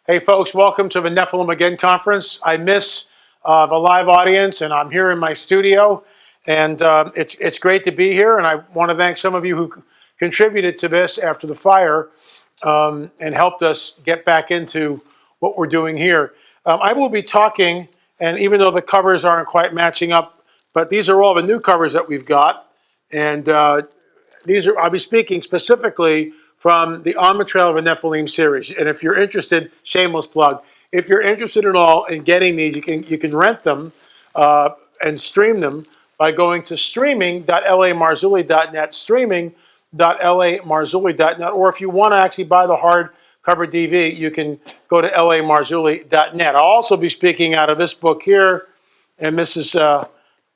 Hey folks, welcome to the Nephilim Again conference. I miss the live audience, and I'm here in my studio, and it's great to be here. And I want to thank some of you who contributed to this after the fire and helped us get back into what we're doing here. I will be talking, and even though the covers aren't quite matching up, but these are all the new covers that we've got, and I'll be speaking specifically from the On the Trail of a Nephilim series. And if you're interested, shameless plug, if you're interested at all in getting these, you can rent them and stream them by going to streaming.lamarzulli.net, streaming.lamarzulli.net, or if you want to actually buy the hardcover DV, you can go to lamarzulli.net. I'll also be speaking out of this book here, and this is,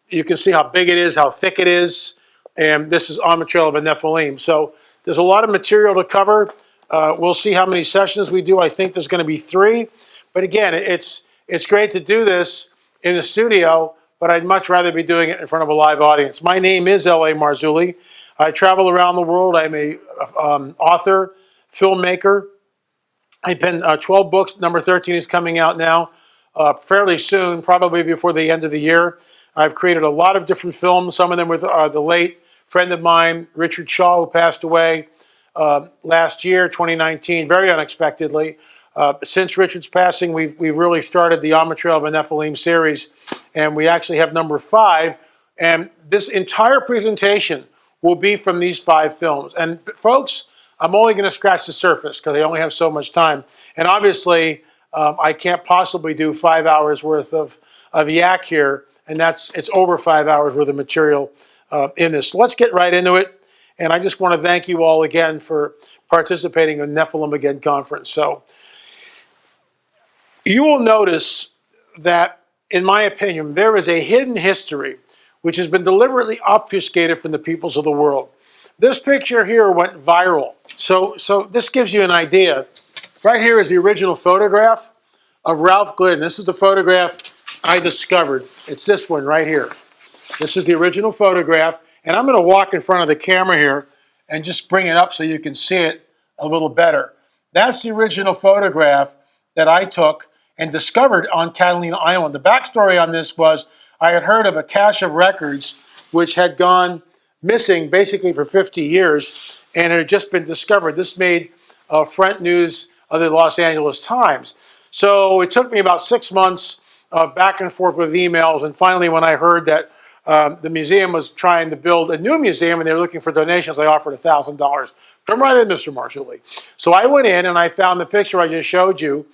you can see how big it is, how thick it is, and this is On the Trail of a Nephilim. So there's a lot of material to cover. We'll see how many sessions we do. I think there's going to be 3. But again, it's great to do this in the studio, but I'd much rather be doing it in front of a live audience. My name is L.A. Marzulli. I travel around the world. I'm a author, filmmaker. I've been 12 books. Number 13 is coming out now fairly soon, probably before the end of the year. I've created a lot of different films, some of them with the late friend of mine, Richard Shaw, who passed away last year, 2019, very unexpectedly. Since Richard's passing, we've really started the On the Trail of a Nephilim series, and we actually have number 5. And this entire presentation will be from these 5 films. And folks, I'm only going to scratch the surface because I only have so much time. And obviously, I can't possibly do 5 hours worth of yak here, and it's over 5 hours worth of material in this. So let's get right into it. And I just want to thank you all again for participating in the Nephilim Again conference. So you will notice that, in my opinion, there is a hidden history which has been deliberately obfuscated from the peoples of the world. This picture here went viral. So this gives you an idea. Right here is the original photograph of Ralph Glidden. This is the photograph I discovered. It's this one right here. This is the original photograph, and I'm going to walk in front of the camera here and just bring it up so you can see it a little better. That's the original photograph that I took and discovered on Catalina Island. The backstory on this was I had heard of a cache of records which had gone missing basically for 50 years, and it had just been discovered. This made front news of the Los Angeles Times. So it took me about 6 months back and forth with emails, and finally when I heard that the museum was trying to build a new museum and they were looking for donations, I offered $1,000. Come right in, Mr. Marzulli. So I went in and I found the picture I just showed you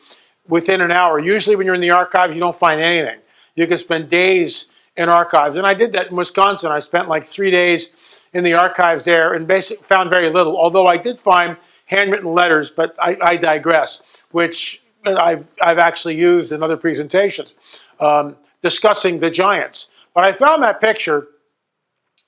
within an hour. Usually when you're in the archives, you don't find anything. You can spend days in archives. And I did that in Wisconsin. I spent like 3 days in the archives there and basically found very little, although I did find handwritten letters, but I digress, which I've actually used in other presentations discussing the giants. But I found that picture,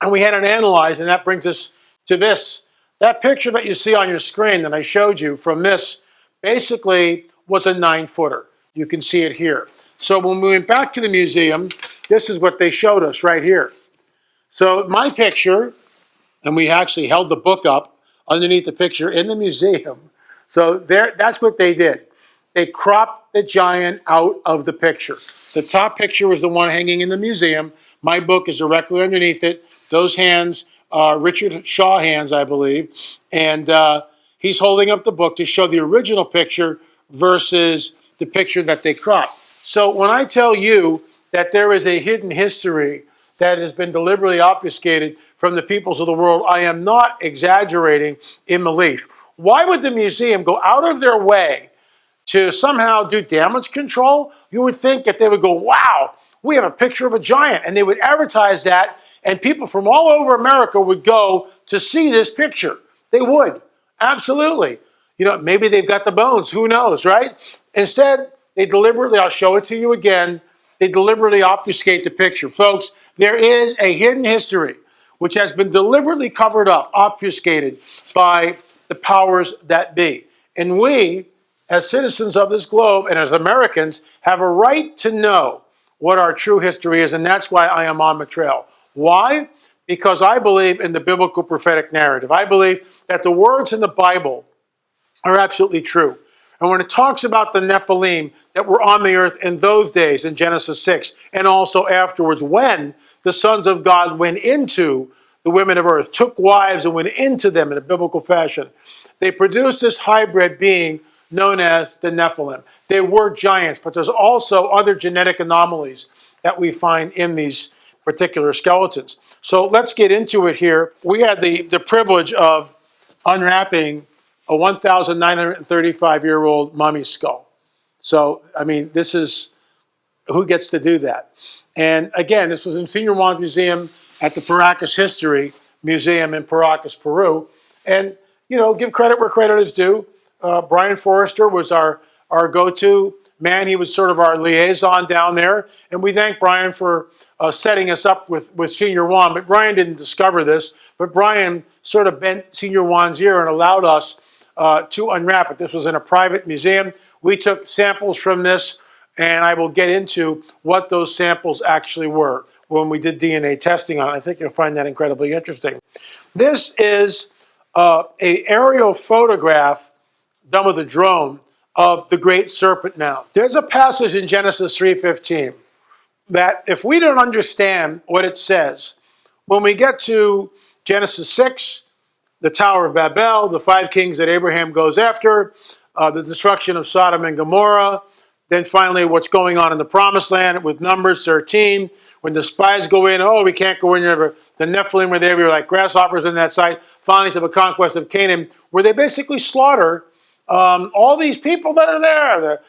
and we had it analyzed, and that brings us to this. That picture that you see on your screen that I showed you from this basically was a 9-footer. You can see it here. So when we went back to the museum, this is what they showed us right here. So my picture, and we actually held the book up underneath the picture in the museum. So that's what they did. They cropped the giant out of the picture. The top picture was the one hanging in the museum. My book is directly underneath it. Those hands are Richard Shaw hands, I believe. And he's holding up the book to show the original picture versus the picture that they cropped. So when I tell you that there is a hidden history that has been deliberately obfuscated from the peoples of the world, I am not exaggerating in belief. Why would the museum go out of their way to somehow do damage control? You would think that they would go, wow, we have a picture of a giant. And they would advertise that, and people from all over America would go to see this picture. They would, absolutely. You know, maybe they've got the bones, who knows, right? Instead, they deliberately, I'll show it to you again, they deliberately obfuscate the picture. Folks, there is a hidden history which has been deliberately covered up, obfuscated by the powers that be. And we, as citizens of this globe and as Americans, have a right to know what our true history is, and that's why I am on the trail. Why? Because I believe in the biblical prophetic narrative. I believe that the words in the Bible are absolutely true. And when it talks about the Nephilim that were on the earth in those days in Genesis 6, and also afterwards when the sons of God went into the women of earth, took wives and went into them in a biblical fashion, they produced this hybrid being known as the Nephilim. They were giants, but there's also other genetic anomalies that we find in these particular skeletons. So let's get into it here. We had the privilege of unwrapping a 1,935-year-old mummy skull. So, I mean, this is, who gets to do that? And again, this was in Senior Juan's Museum at the Paracas History Museum in Paracas, Peru. And, you know, give credit where credit is due. Brian Forrester was our go-to man. He was sort of our liaison down there. And we thank Brian for setting us up with Senior Juan. But Brian didn't discover this. But Brian sort of bent Senior Juan's ear and allowed us to unwrap it. This was in a private museum. We took samples from this, and I will get into what those samples actually were when we did DNA testing on it. I think you'll find that incredibly interesting. This is an aerial photograph done with a drone of the Great Serpent Mound. There's a passage in Genesis 3:15 that if we don't understand what it says, when we get to Genesis 6, the Tower of Babel, the 5 kings that Abraham goes after, the destruction of Sodom and Gomorrah, then finally what's going on in the Promised Land with Numbers 13, when the spies go in, oh, we can't go in there. The Nephilim were there, we were like grasshoppers in that site, finally to the conquest of Canaan, where they basically slaughter all these people that are there.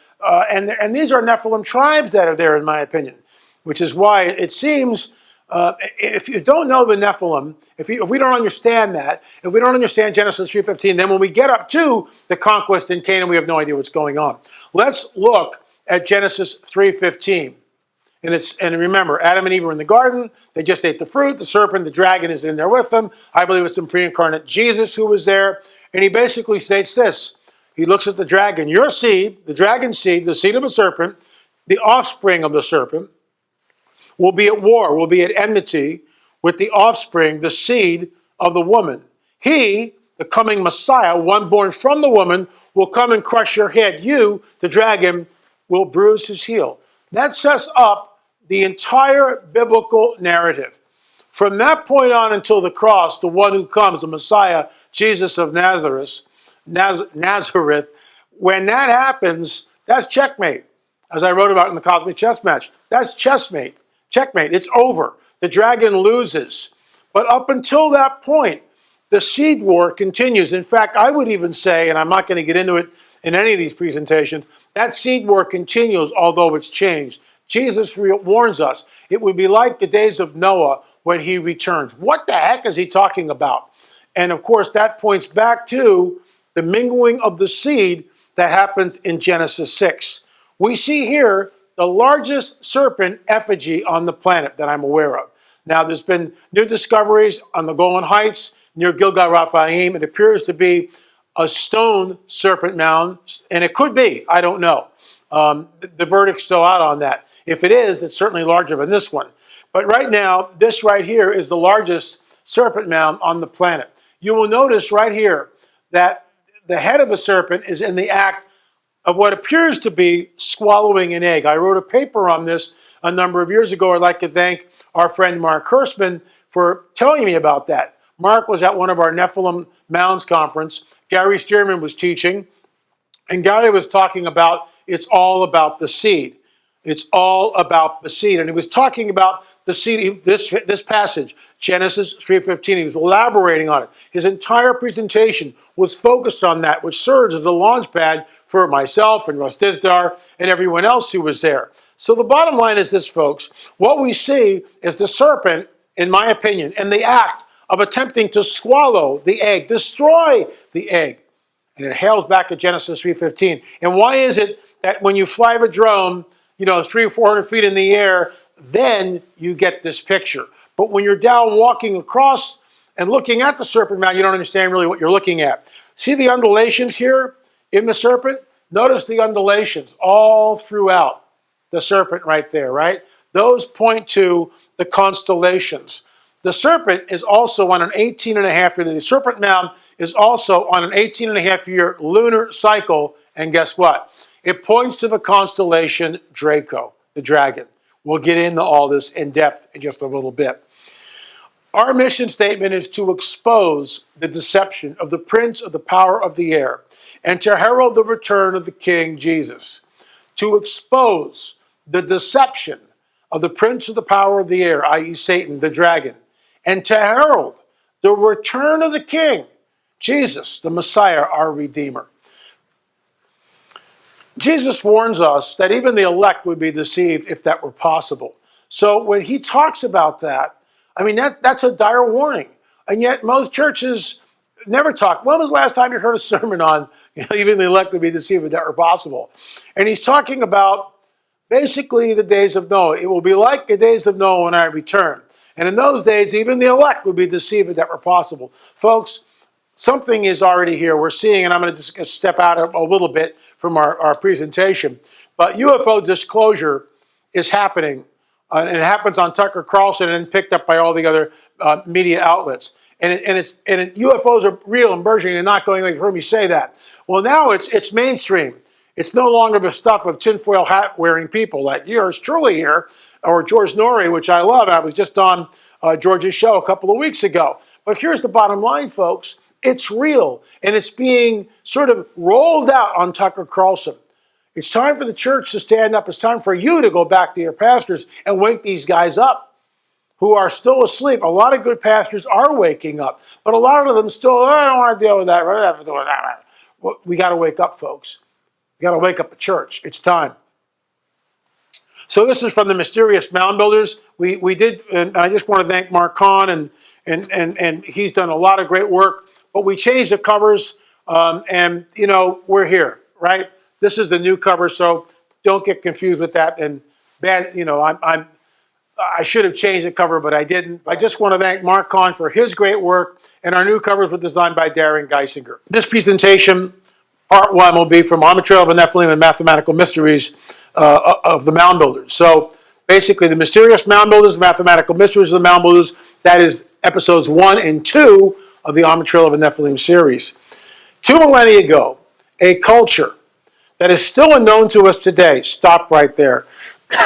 And these are Nephilim tribes that are there, in my opinion, which is why it seems, if you don't know the Nephilim, if we don't understand that, if we don't understand Genesis 3:15, then when we get up to the conquest in Canaan, we have no idea what's going on. Let's look at Genesis 3:15. And remember, Adam and Eve were in the garden. They just ate the fruit. The serpent, the dragon is in there with them. I believe it's some pre-incarnate Jesus who was there. And he basically states this. He looks at the dragon. Your seed, the dragon's seed, the seed of a serpent, the offspring of the serpent, will be at war, will be at enmity with the offspring, the seed of the woman. He, the coming Messiah, one born from the woman, will come and crush your head. You, the dragon, will bruise his heel. That sets up the entire biblical narrative. From that point on until the cross, the one who comes, the Messiah, Jesus of Nazareth, when that happens, that's checkmate. As I wrote about in the Cosmic Chess Match, that's checkmate. It's over. The dragon loses. But up until that point, the seed war continues. In fact, I would even say, and I'm not going to get into it in any of these presentations, that seed war continues, although it's changed. Jesus warns us, it would be like the days of Noah when he returns. What the heck is he talking about? And of course, that points back to the mingling of the seed that happens in Genesis 6. We see here the largest serpent effigy on the planet that I'm aware of. Now, there's been new discoveries on the Golan Heights near Gilgal Raphaim. It appears to be a stone serpent mound, and it could be, I don't know. The verdict's still out on that. If it is, it's certainly larger than this one. But right now, this right here is the largest serpent mound on the planet. You will notice right here that the head of a serpent is in the act of what appears to be swallowing an egg. I wrote a paper on this a number of years ago. I'd like to thank our friend Mark Kurtzman for telling me about that. Mark was at one of our Nephilim Mounds conference. Gary Stearman was teaching, and Gary was talking about it's all about the seed. It's all about the seed. And he was talking about the seed, this passage, Genesis 3:15. He was elaborating on it. His entire presentation was focused on that, which serves as a launch pad for myself and Russ Dizdar and everyone else who was there. So the bottom line is this, folks. What we see is the serpent, in my opinion, in the act of attempting to swallow the egg, destroy the egg. And it hails back to Genesis 3:15. And why is it that when you fly a drone, 300 or 400 feet in the air, then you get this picture? But when you're down walking across and looking at the serpent mound, you don't understand really what you're looking at. See the undulations here in the serpent? Notice the undulations all throughout the serpent right there, right? Those point to the constellations. The serpent is also on an 18 and a half year, the serpent mound is also on an 18 and a half year lunar cycle And guess what? It points to the constellation Draco, the dragon. We'll get into all this in depth in just a little bit. Our mission statement is to expose the deception of the prince of the power of the air and to herald the return of the King Jesus. To expose the deception of the prince of the power of the air, i.e. Satan, the dragon, and to herald the return of the King, Jesus, the Messiah, our Redeemer. Jesus warns us that even the elect would be deceived if that were possible. So when he talks about that, I mean, that's a dire warning. And yet most churches never talk. When was the last time you heard a sermon on even the elect would be deceived if that were possible? And he's talking about basically the days of Noah. It will be like the days of Noah when I return. And in those days, even the elect would be deceived if that were possible. Folks, something is already here. We're seeing, and I'm going to just step out a little bit from our presentation, but UFO disclosure is happening, and it happens on Tucker Carlson and picked up by all the other media outlets. And UFOs are real and burgeoning and not going away. You've heard me say that. Well, now it's mainstream. It's no longer the stuff of tinfoil hat wearing people like yours truly here, or George Norrie, which I love. I was just on George's show a couple of weeks ago. But here's the bottom line, folks. It's real, and it's being sort of rolled out on Tucker Carlson. It's time for the church to stand up. It's time for you to go back to your pastors and wake these guys up who are still asleep. A lot of good pastors are waking up, but a lot of them still, I don't want to deal with that. Well, we got to wake up, folks. We got to wake up the church. It's time. So this is from the Mysterious Mound Builders. We did, and I just want to thank Mark Kahn, and he's done a lot of great work. But we changed the covers, and we're here, right? This is the new cover, so don't get confused with that. And bad, I should have changed the cover, but I didn't. I just want to thank Mark Kahn for his great work, and our new covers were designed by Darren Geisinger. This presentation, part one, will be from On the Trail of the Nephilim and Mathematical Mysteries of the Mound Builders. So basically, the Mysterious Mound Builders, Mathematical Mysteries of the Mound Builders, that is episodes 1 and 2 of the On the Trail of the Nephilim series. 2 millennia ago, a culture that is still unknown to us today, stop right there.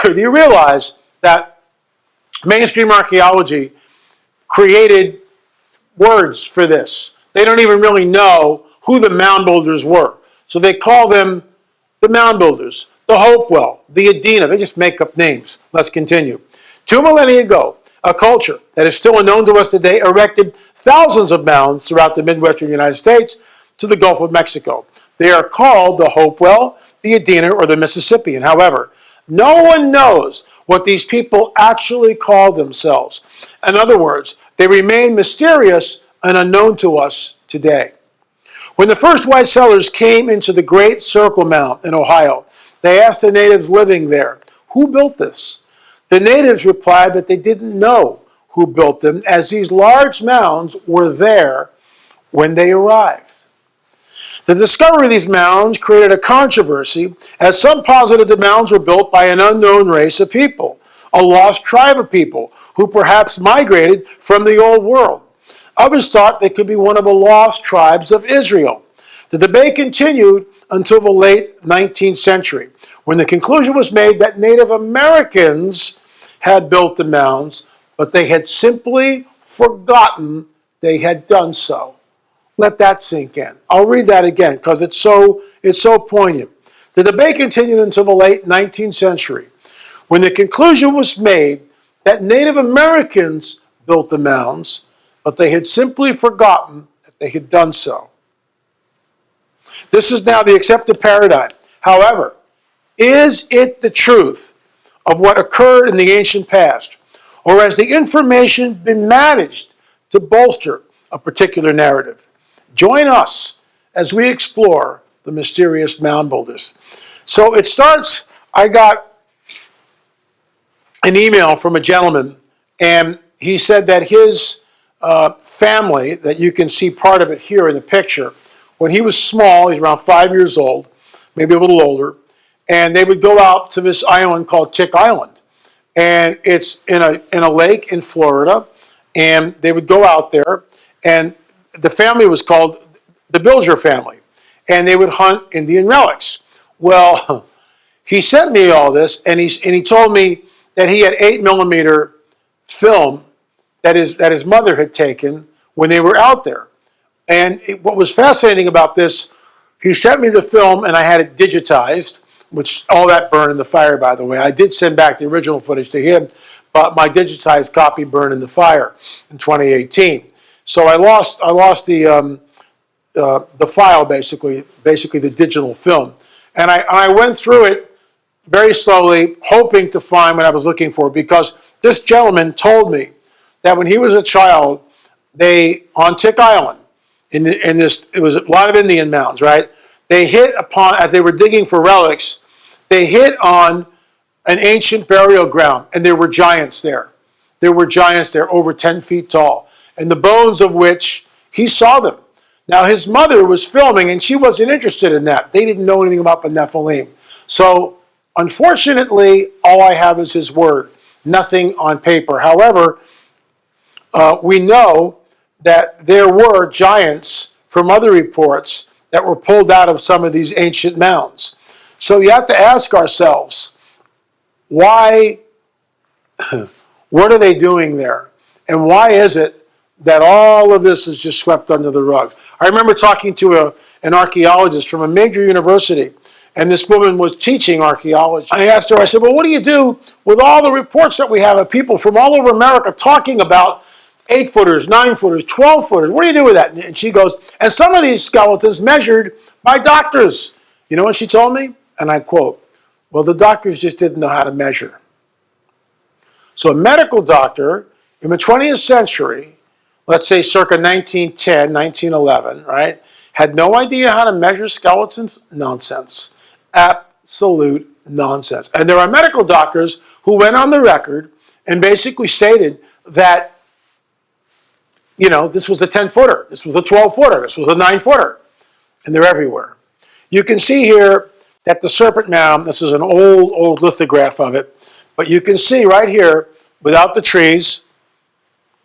Do you realize that mainstream archaeology created words for this? They don't even really know who the mound builders were. So they call them the mound builders, the Hopewell, the Adena. They just make up names. Let's continue. 2 millennia ago, a culture that is still unknown to us today erected thousands of mounds throughout the Midwestern United States to the Gulf of Mexico. They are called the Hopewell, the Adena, or the Mississippian. However, no one knows what these people actually called themselves. In other words, they remain mysterious and unknown to us today. When the first white settlers came into the Great Circle Mound in Ohio, they asked the natives living there, "Who built this?" The natives replied that they didn't know who built them, as these large mounds were there when they arrived. The discovery of these mounds created a controversy, as some posited the mounds were built by an unknown race of people, a lost tribe of people who perhaps migrated from the old world. Others thought they could be one of the lost tribes of Israel. The debate continued until the late 19th century, when the conclusion was made that Native Americans had built the mounds, but they had simply forgotten they had done so. Let that sink in. I'll read that again because it's so poignant. The debate continued until the late 19th century, when the conclusion was made that Native Americans built the mounds, but they had simply forgotten that they had done so. This is now the accepted paradigm. However, is it the truth of what occurred in the ancient past, or has the information been managed to bolster a particular narrative? Join us as we explore the mysterious mound builders. So it starts, I got an email from a gentleman, and he said that his family, that you can see part of it here in the picture, when he was small, he's around 5 years old, maybe a little older, and they would go out to this island called Chick Island. And it's in a lake in Florida, and they would go out there, and the family was called the Bilger family. and they would hunt Indian relics. Well, he sent me all this, and he told me that he had 8mm film that his mother had taken when they were out there. And what was fascinating about this, he sent me the film, and I had it digitized, which all that burned in the fire, by the way. I did send back the original footage to him, but my digitized copy burned in the fire in 2018. So I lost the file, basically the digital film. And I went through it very slowly, hoping to find what I was looking for, because this gentleman told me that when he was a child, they, on Tick Island, it was a lot of Indian mounds, right? They hit upon, as they were digging for relics, they hit on an ancient burial ground, and there were giants there. There were giants there, over 10 feet tall, and the bones of which he saw them. Now, his mother was filming, and she wasn't interested in that. They didn't know anything about the Nephilim. So, unfortunately, all I have is his word, nothing on paper. However, we know that there were giants from other reports that were pulled out of some of these ancient mounds. So you have to ask ourselves, why, what are they doing there? And why is it that all of this is just swept under the rug? I remember talking to an archaeologist from a major university, and this woman was teaching archaeology. I asked her, I said, well, what do you do with all the reports that we have of people from all over America talking about 8-footers, 9-footers, 12-footers? What do you do with that? And she goes, and some of these skeletons measured by doctors. You know what she told me? And I quote, well, the doctors just didn't know how to measure. So a medical doctor in the 20th century, let's say circa 1910, 1911, right, had no idea how to measure skeletons? Nonsense. Absolute nonsense. And there are medical doctors who went on the record and basically stated that, you know, this was a 10-footer, this was a 12-footer, this was a 9-footer, and they're everywhere. You can see here that the Serpent Mound, this is an old lithograph of it, but you can see right here, without the trees,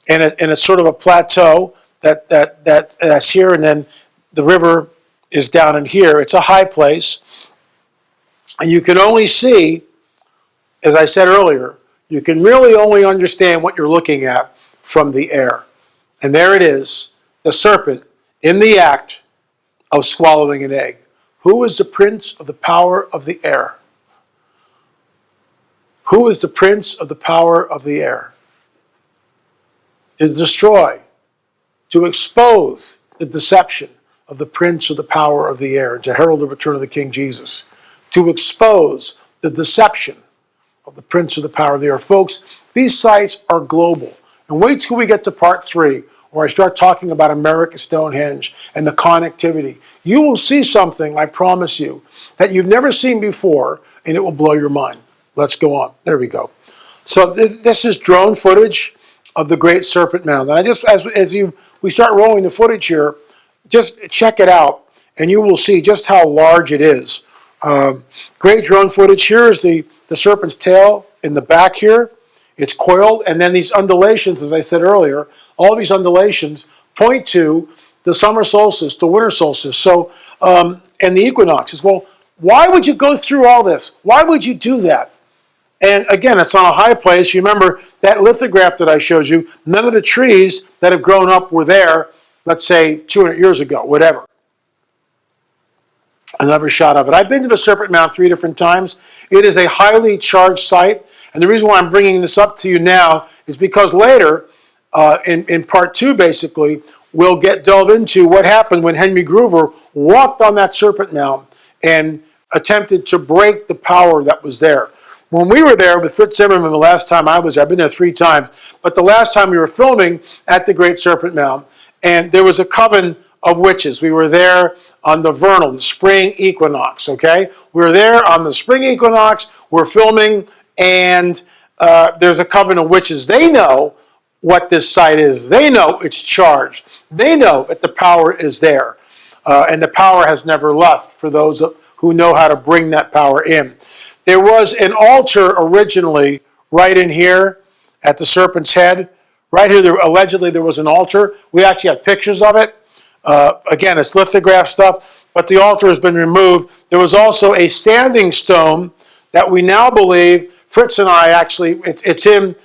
and it's sort of a plateau that's here, and then the river is down in here. It's a high place, and you can only see, as I said earlier, you can really only understand what you're looking at from the air. And there it is, the serpent in the act of swallowing an egg. Who is the prince of the power of the air? Who is the prince of the power of the air? To destroy, to expose the deception of the prince of the power of the air, and to herald the return of the King Jesus. To expose the deception of the prince of the power of the air. Folks, these sites are global. And wait till we get to part 3, where I start talking about America's Stonehenge and the connectivity. You will see something, I promise you, that you've never seen before, and it will blow your mind. Let's go on. There we go. So this is drone footage of the Great Serpent Mound. And I just, we start rolling the footage here, just check it out, and you will see just how large it is. Great drone footage. Here is the serpent's tail in the back here. It's coiled, and then these undulations, as I said earlier, all these undulations point to the summer solstice, the winter solstice, so and the equinoxes. Well, why would you go through all this? Why would you do that? And again, it's on a high place. You remember that lithograph that I showed you, none of the trees that have grown up were there, let's say 200 years ago, whatever. Another shot of it. I've been to the Serpent Mound 3 different times. It is a highly charged site. And the reason why I'm bringing this up to you now is because later, in part 2, basically, we'll delve into what happened when Henry Groover walked on that Serpent Mound and attempted to break the power that was there. When we were there with Fritz Zimmerman the last time I was there, I've been there 3 times, but the last time we were filming at the Great Serpent Mound, and there was a coven of witches. We were there on the vernal, the spring equinox, okay? We were there on the spring equinox, we're filming, and there's a coven of witches. They know what this site is. They know it's charged. They know that the power is there. And the power has never left for those who know how to bring that power in. There was an altar originally right in here at the serpent's head. Right here, allegedly there was an altar. We actually have pictures of it. Again, it's lithograph stuff. but the altar has been removed. There was also a standing stone that we now believe, Fritz and I actually, it's in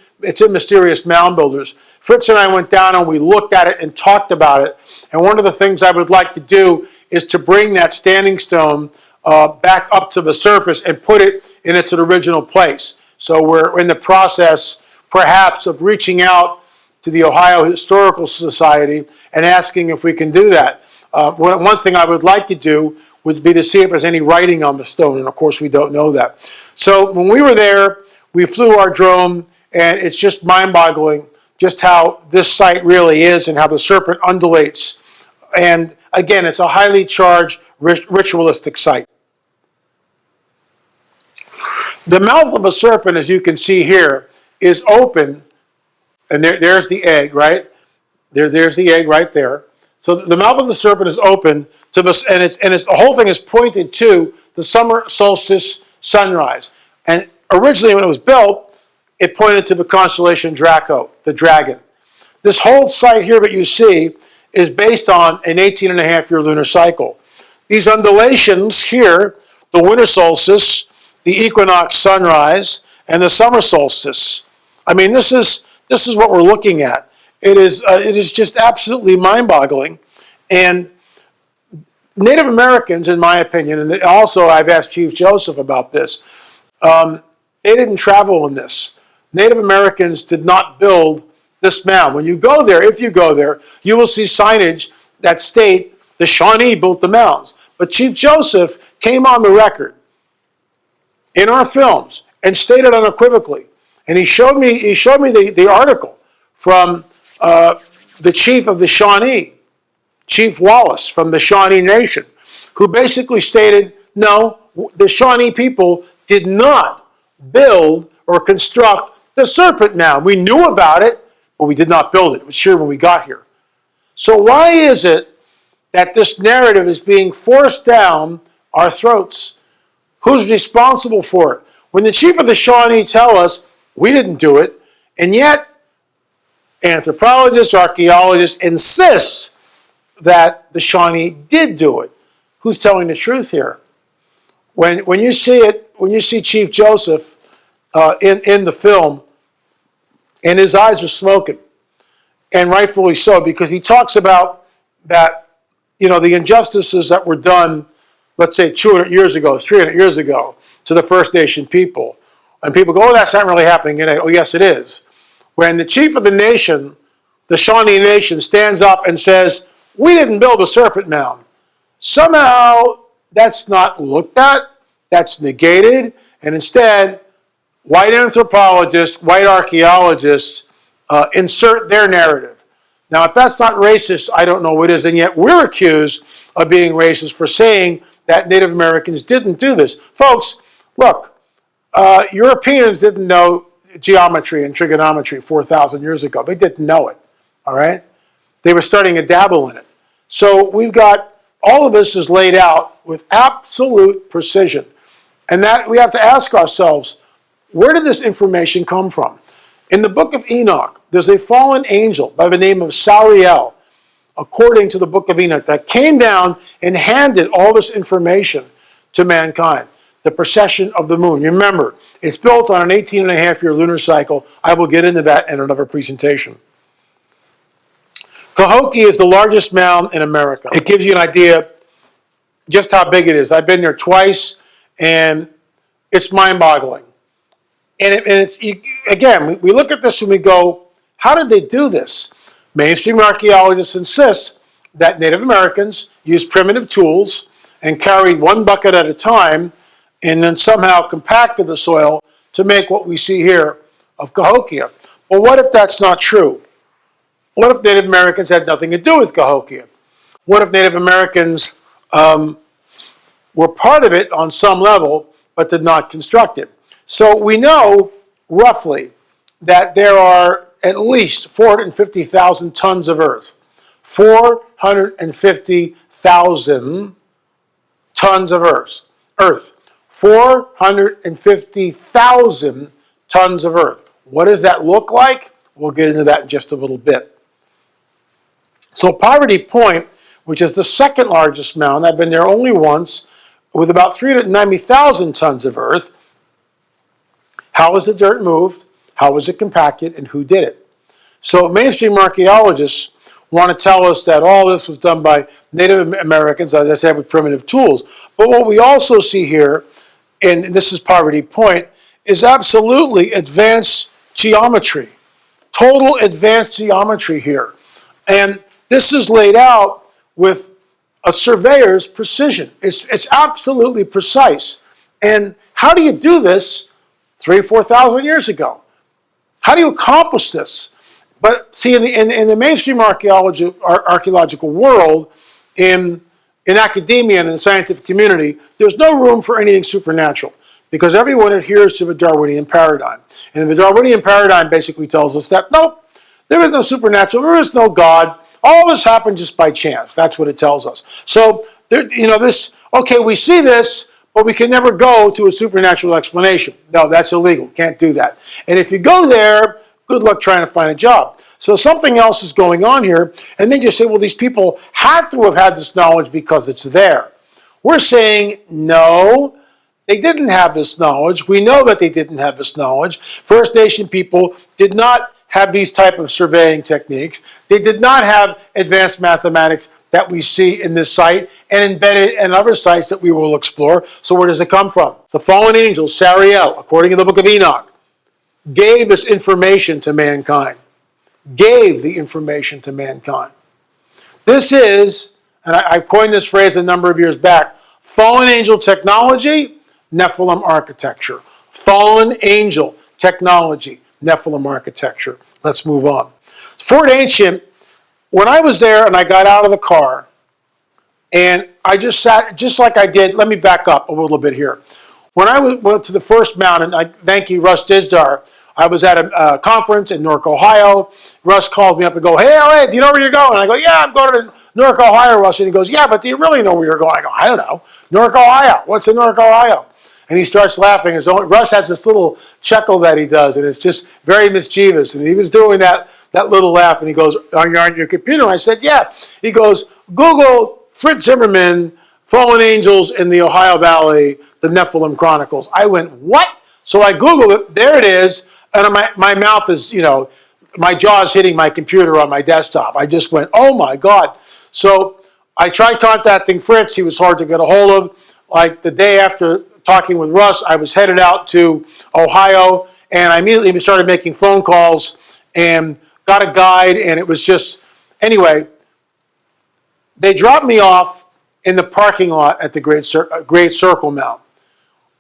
Mysterious Mound Builders. Fritz and I went down and we looked at it and talked about it. And one of the things I would like to do is to bring that standing stone back up to the surface and put it in its original place. So we're in the process, perhaps, of reaching out to the Ohio Historical Society and asking if we can do that. One thing I would like to do would be to see if there's any writing on the stone, and of course we don't know that. So when we were there, we flew our drone, and it's just mind-boggling just how this site really is and how the serpent undulates. And again, it's a highly charged ritualistic site. The mouth of a serpent, as you can see here, is open, and there's the egg, right? There's the egg right there. So the mouth of the serpent is open to this, and the whole thing is pointed to the summer solstice sunrise. And originally, when it was built, it pointed to the constellation Draco, the dragon. This whole site here that you see is based on an 18-and-a-half-year lunar cycle. These undulations here, the winter solstice, the equinox sunrise, and the summer solstice. I mean, this is what we're looking at. It is just absolutely mind-boggling. And Native Americans, in my opinion, and also I've asked Chief Joseph about this, they didn't travel in this. Native Americans did not build this mound. When you go there, if you go there, you will see signage that state the Shawnee built the mounds. But Chief Joseph came on the record in our films and stated unequivocally, and he showed me the article from the chief of the Shawnee, Chief Wallace from the Shawnee Nation, who basically stated, no, the Shawnee people did not build or construct the Serpent Mound. We knew about it, but we did not build it. It was here when we got here. So why is it that this narrative is being forced down our throats? Who's responsible for it? When the chief of the Shawnee tell us we didn't do it, and yet anthropologists, archaeologists insist that the Shawnee did do it. Who's telling the truth here? When you see it, when you see Chief Joseph in the film, and his eyes are smoking, and rightfully so, because he talks about that, the injustices that were done, let's say 200 years ago, 300 years ago, to the First Nation people. And people go, oh, that's not really happening today. Oh, yes, it is. When the chief of the nation, the Shawnee Nation, stands up and says, we didn't build a serpent mound. Somehow, that's not looked at, that's negated, and instead, white anthropologists, white archaeologists insert their narrative. Now, if that's not racist, I don't know what is, and yet we're accused of being racist for saying that Native Americans didn't do this. Folks, look, Europeans didn't know geometry and trigonometry 4,000 years ago. They didn't know it, all right? They were starting to dabble in it. So we've got, all of this is laid out with absolute precision. And that we have to ask ourselves, where did this information come from? In the book of Enoch, there's a fallen angel by the name of Sariel, according to the book of Enoch, that came down and handed all this information to mankind. The precession of the moon. You remember, it's built on an 18-and-a-half-year lunar cycle. I will get into that in another presentation. Cahokia is the largest mound in America. It gives you an idea just how big it is. I've been there twice, and it's mind-boggling. Again, we look at this and we go, how did they do this? Mainstream archaeologists insist that Native Americans used primitive tools and carried one bucket at a time and then somehow compacted the soil to make what we see here of Cahokia. Well, what if that's not true? What if Native Americans had nothing to do with Cahokia? What if Native Americans were part of it on some level, but did not construct it? So we know, roughly, that there are at least 450,000 tons of earth. 450,000 tons of earth. 450,000 tons of earth. What does that look like? We'll get into that in just a little bit. So Poverty Point, which is the second largest mound. I've been there only once, with about 390,000 tons of earth. How was the dirt moved? How was it compacted? And who did it? So mainstream archaeologists want to tell us that all this was done by Native Americans, as I said, with primitive tools. But what we also see here, and this is Poverty Point, is absolutely advanced geometry. Total advanced geometry here. And this is laid out with a surveyor's precision. It's absolutely precise. And how do you do this 3,000 or 4,000 years ago? How do you accomplish this? But see, in the mainstream archaeological world, in academia and in the scientific community, there's no room for anything supernatural because everyone adheres to the Darwinian paradigm. And the Darwinian paradigm basically tells us that, nope, there is no supernatural, there is no God. All this happened just by chance. That's what it tells us. So, okay, we see this, but we can never go to a supernatural explanation. No, that's illegal. Can't do that. And if you go there, good luck trying to find a job. So something else is going on here. And then you say, well, these people had to have had this knowledge because it's there. We're saying, no, they didn't have this knowledge. We know that they didn't have this knowledge. First Nation people did not have these type of surveying techniques. They did not have advanced mathematics that we see in this site and embedded in other sites that we will explore. So where does it come from? The fallen angel, Sariel, according to the book of Enoch, gave this information to mankind. Gave the information to mankind. This is, and I coined this phrase a number of years back, fallen angel technology, Nephilim architecture. Fallen angel technology, Nephilim architecture. Let's move on. Fort Ancient, when I was there and I got out of the car, and I just sat, just like I did, let me back up a little bit here. When I went to the first mountain, I thank you, Russ Dizdar, I was at a conference in Newark, Ohio. Russ calls me up and goes, hey, do you know where you're going? And I go, yeah, I'm going to Newark, Ohio, Russ. And he goes, yeah, but do you really know where you're going? I go, I don't know. Newark, Ohio. What's in Newark, Ohio? And he starts laughing. Russ has this little chuckle that he does, and it's just very mischievous. And he was doing that little laugh, and he goes, on your computer? And I said, yeah. He goes, Google Fritz Zimmerman, Fallen Angels in the Ohio Valley, the Nephilim Chronicles. I went, what? So I Googled it. There it is. And my mouth is, my jaw is hitting my computer on my desktop. I just went, oh my God. So I tried contacting Fritz. He was hard to get a hold of. Like the day after talking with Russ, I was headed out to Ohio, and I immediately started making phone calls and got a guide, and it was just, anyway, they dropped me off in the parking lot at the Great Circle Mount.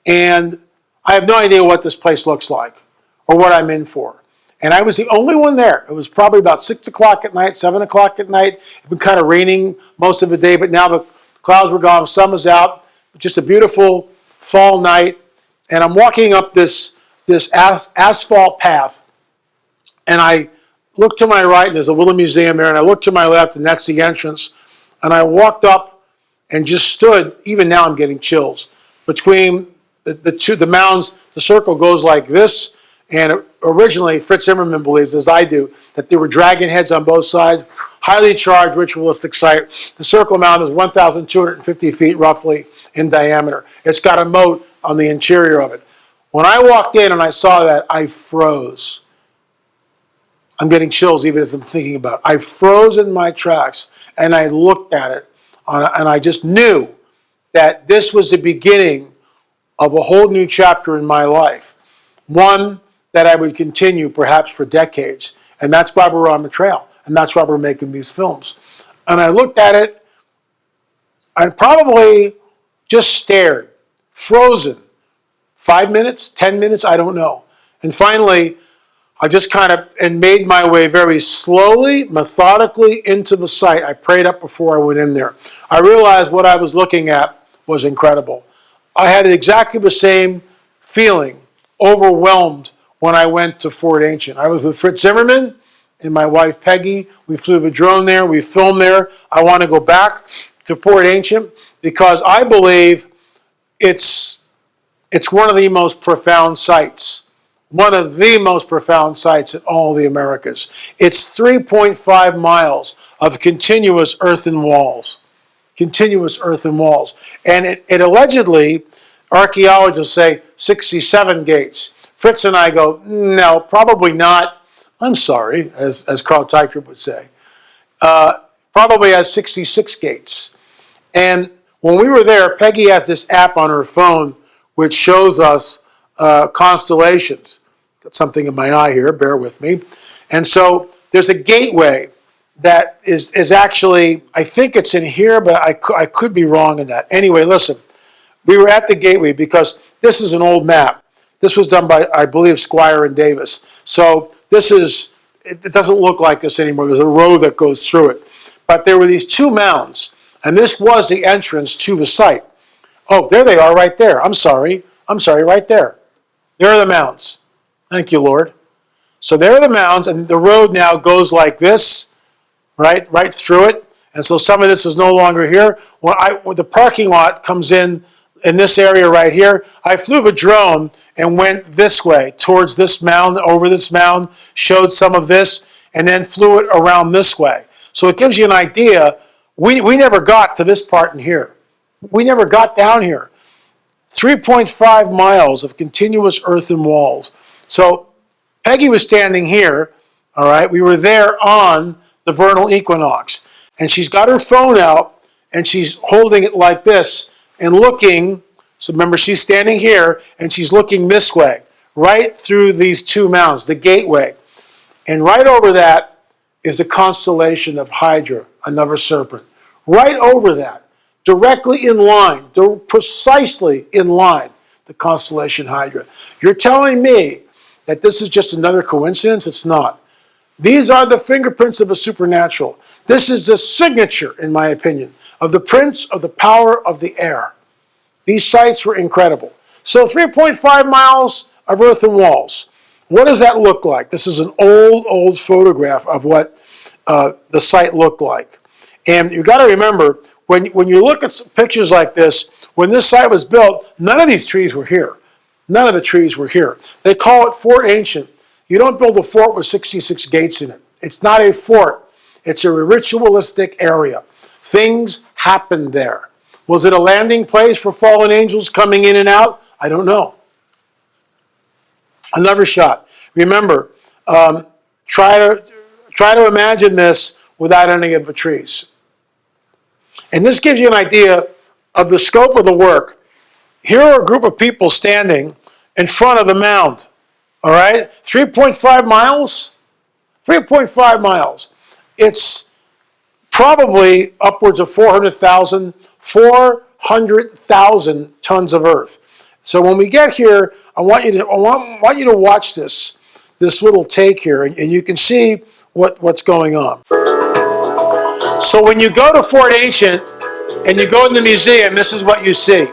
And I have no idea what this place looks like or what I'm in for. And I was the only one there. It was probably about 6 o'clock at night, 7 o'clock at night. It had been kind of raining most of the day, but now the clouds were gone, sun was out. Just a beautiful fall night. And I'm walking up this asphalt path. And I look to my right, and there's a little museum there. And I look to my left, and that's the entrance. And I walked up and just stood. Even now I'm getting chills. Between the mounds, the circle goes like this. And originally, Fritz Zimmerman believes, as I do, that there were dragon heads on both sides, highly charged ritualistic site. The circle mound is 1,250 feet roughly in diameter. It's got a moat on the interior of it. When I walked in and I saw that, I froze. I'm getting chills even as I'm thinking about it. I froze in my tracks and I looked at it and I just knew that this was the beginning of a whole new chapter in my life. One that I would continue perhaps for decades. And that's why we're on the trail. And that's why we're making these films. And I looked at it and probably just stared, frozen. 5 minutes, 10 minutes, I don't know. And finally, I just kind of made my way very slowly, methodically into the site. I prayed up before I went in there. I realized what I was looking at was incredible. I had exactly the same feeling, overwhelmed, when I went to Fort Ancient. I was with Fritz Zimmerman and my wife Peggy. We flew the drone there. We filmed there. I want to go back to Fort Ancient because I believe it's one of the most profound sites one of the most profound sites in all the Americas. It's 3.5 miles of continuous earthen walls. Continuous earthen walls. And it allegedly, archaeologists say 67 gates. Fritz and I go, no, probably not. I'm sorry, as Carl Teichert would say. Probably has 66 gates. And when we were there, Peggy has this app on her phone which shows us constellations. Got something in my eye here, bear with me. And so there's a gateway that is actually, I think it's in here, but I could be wrong in that. Anyway, listen, we were at the gateway because this is an old map. This was done by, I believe, Squire and Davis. So this is, it doesn't look like this anymore. There's a road that goes through it. But there were these two mounds, and this was the entrance to the site. Oh, there they are right there. I'm sorry, right there. There are the mounds. Thank you, Lord. So there are the mounds, and the road now goes like this, right through it. And so some of this is no longer here. When the parking lot comes in this area right here, I flew a drone and went this way, towards this mound, over this mound, showed some of this, and then flew it around this way. So it gives you an idea. We never got to this part in here. We never got down here. 3.5 miles of continuous earthen walls. So Peggy was standing here, all right? We were there on the vernal equinox. And she's got her phone out, and she's holding it like this and looking. So remember, she's standing here, and she's looking this way, right through these two mounds, the gateway. And right over that is the constellation of Hydra, another serpent. Right over that, directly in line, precisely in line, the constellation Hydra. You're telling me that this is just another coincidence? It's not. These are the fingerprints of the supernatural. This is the signature, in my opinion, of the prince of the power of the air. These sites were incredible. So 3.5 miles of earthen walls. What does that look like? This is an old photograph of what the site looked like. And you've got to remember, when you look at pictures like this, when this site was built, none of these trees were here. None of the trees were here. They call it Fort Ancient. You don't build a fort with 66 gates in it. It's not a fort. It's a ritualistic area. Things happened there. Was it a landing place for fallen angels coming in and out? I don't know. Another shot. Remember, try to imagine this without any of the trees. And this gives you an idea of the scope of the work. Here are a group of people standing in front of the mound. All right? 3.5 miles? 3.5 miles. It's probably upwards of 400,000 tons of earth. So when we get here, I want you to watch this little take here, and you can see what's going on. So when you go to Fort Ancient and you go in the museum, this is what you see.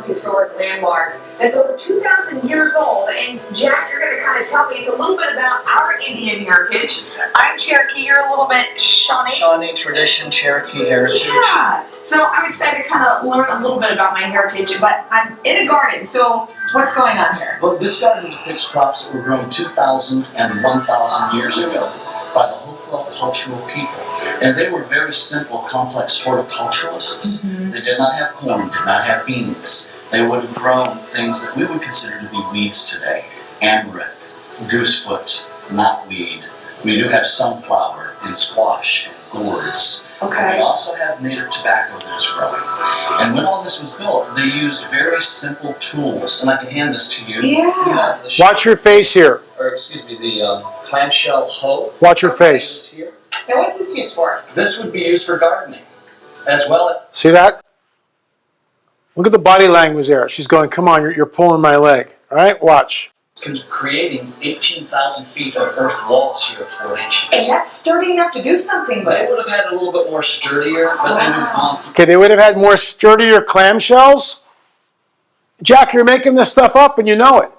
Historic landmark that's over 2,000 years old. And Jack, you're going to kind of tell me it's a little bit about our Indian heritage. Exactly. I'm Cherokee, you're a little bit Shawnee. Shawnee tradition, Cherokee heritage. Yeah. So I'm excited to kind of learn a little bit about my heritage, but I'm in a garden, so what's going on here? Well, this garden depicts crops that were grown 2,000 and 1,000 years ago by the Hopewell cultural people. And they were very simple, complex horticulturalists. Mm-hmm. They did not have corn, did not have beans. They would have grown things that we would consider to be weeds today. Amaranth, goosefoot, knotweed. We do have sunflower and squash and gourds. Okay. And we also have native tobacco that is growing. And when all this was built, they used very simple tools. And I can hand this to you. Yeah. You have the Watch your face here. Or excuse me, the clamshell hoe. Watch your face. Here. Now what's this used for? This would be used for gardening as well. See that? Look at the body language there. She's going, come on, you're pulling my leg. All right, watch. Creating 18,000 feet of earth walls here at Fort Ancient. And that's sturdy enough to do something with. They would have had a little bit more sturdier, but they would Okay, they would have had more sturdier clamshells? Jack, you're making this stuff up and you know it.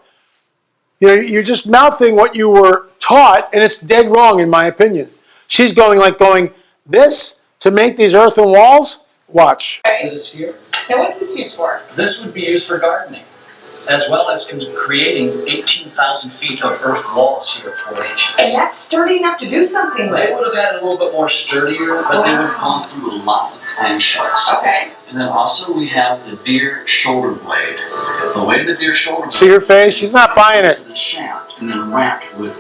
You're just mouthing what you were taught, and it's dead wrong in my opinion. She's going this to make these earthen walls? Watch. This here. Now what's this used for? This would be used for gardening, as well as creating 18,000 feet of earth walls here at 4H. And that's sturdy enough to do something They with. would have had it a little bit more sturdier, but they would have gone through a lot of clamshells. Okay. And then also we have the deer shoulder blade. The way the deer shoulder blade... See her face? She's not buying it. ...the shaft and then wrapped with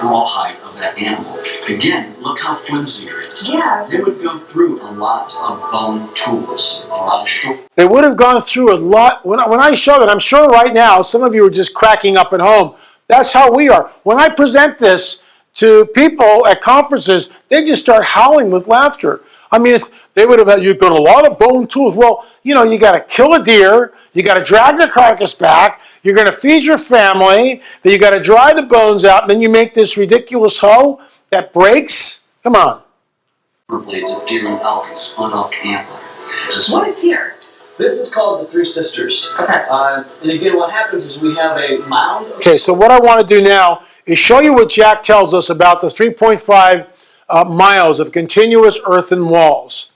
rawhide of that animal. Again, look how flimsy it is. Yes. They would go through a lot of bone tools, a lot of shoulder... They would have gone through a lot. When I showed it, I'm sure right now some of you are just cracking up at home. That's how we are. When I present this to people at conferences, they just start howling with laughter. I mean, they would have had, you've got a lot of bone tools. Well, you know, you got to kill a deer, you got to drag the carcass back, you're going to feed your family, then you got to dry the bones out, and then you make this ridiculous hoe that breaks. Come on. blades of deer and elk and split elk antler. What is here? This is called the Three Sisters. Okay. And again, what happens is we have a mound. Okay, so what I want to do now is show you what Jack tells us about the 3.5 miles of continuous earthen walls,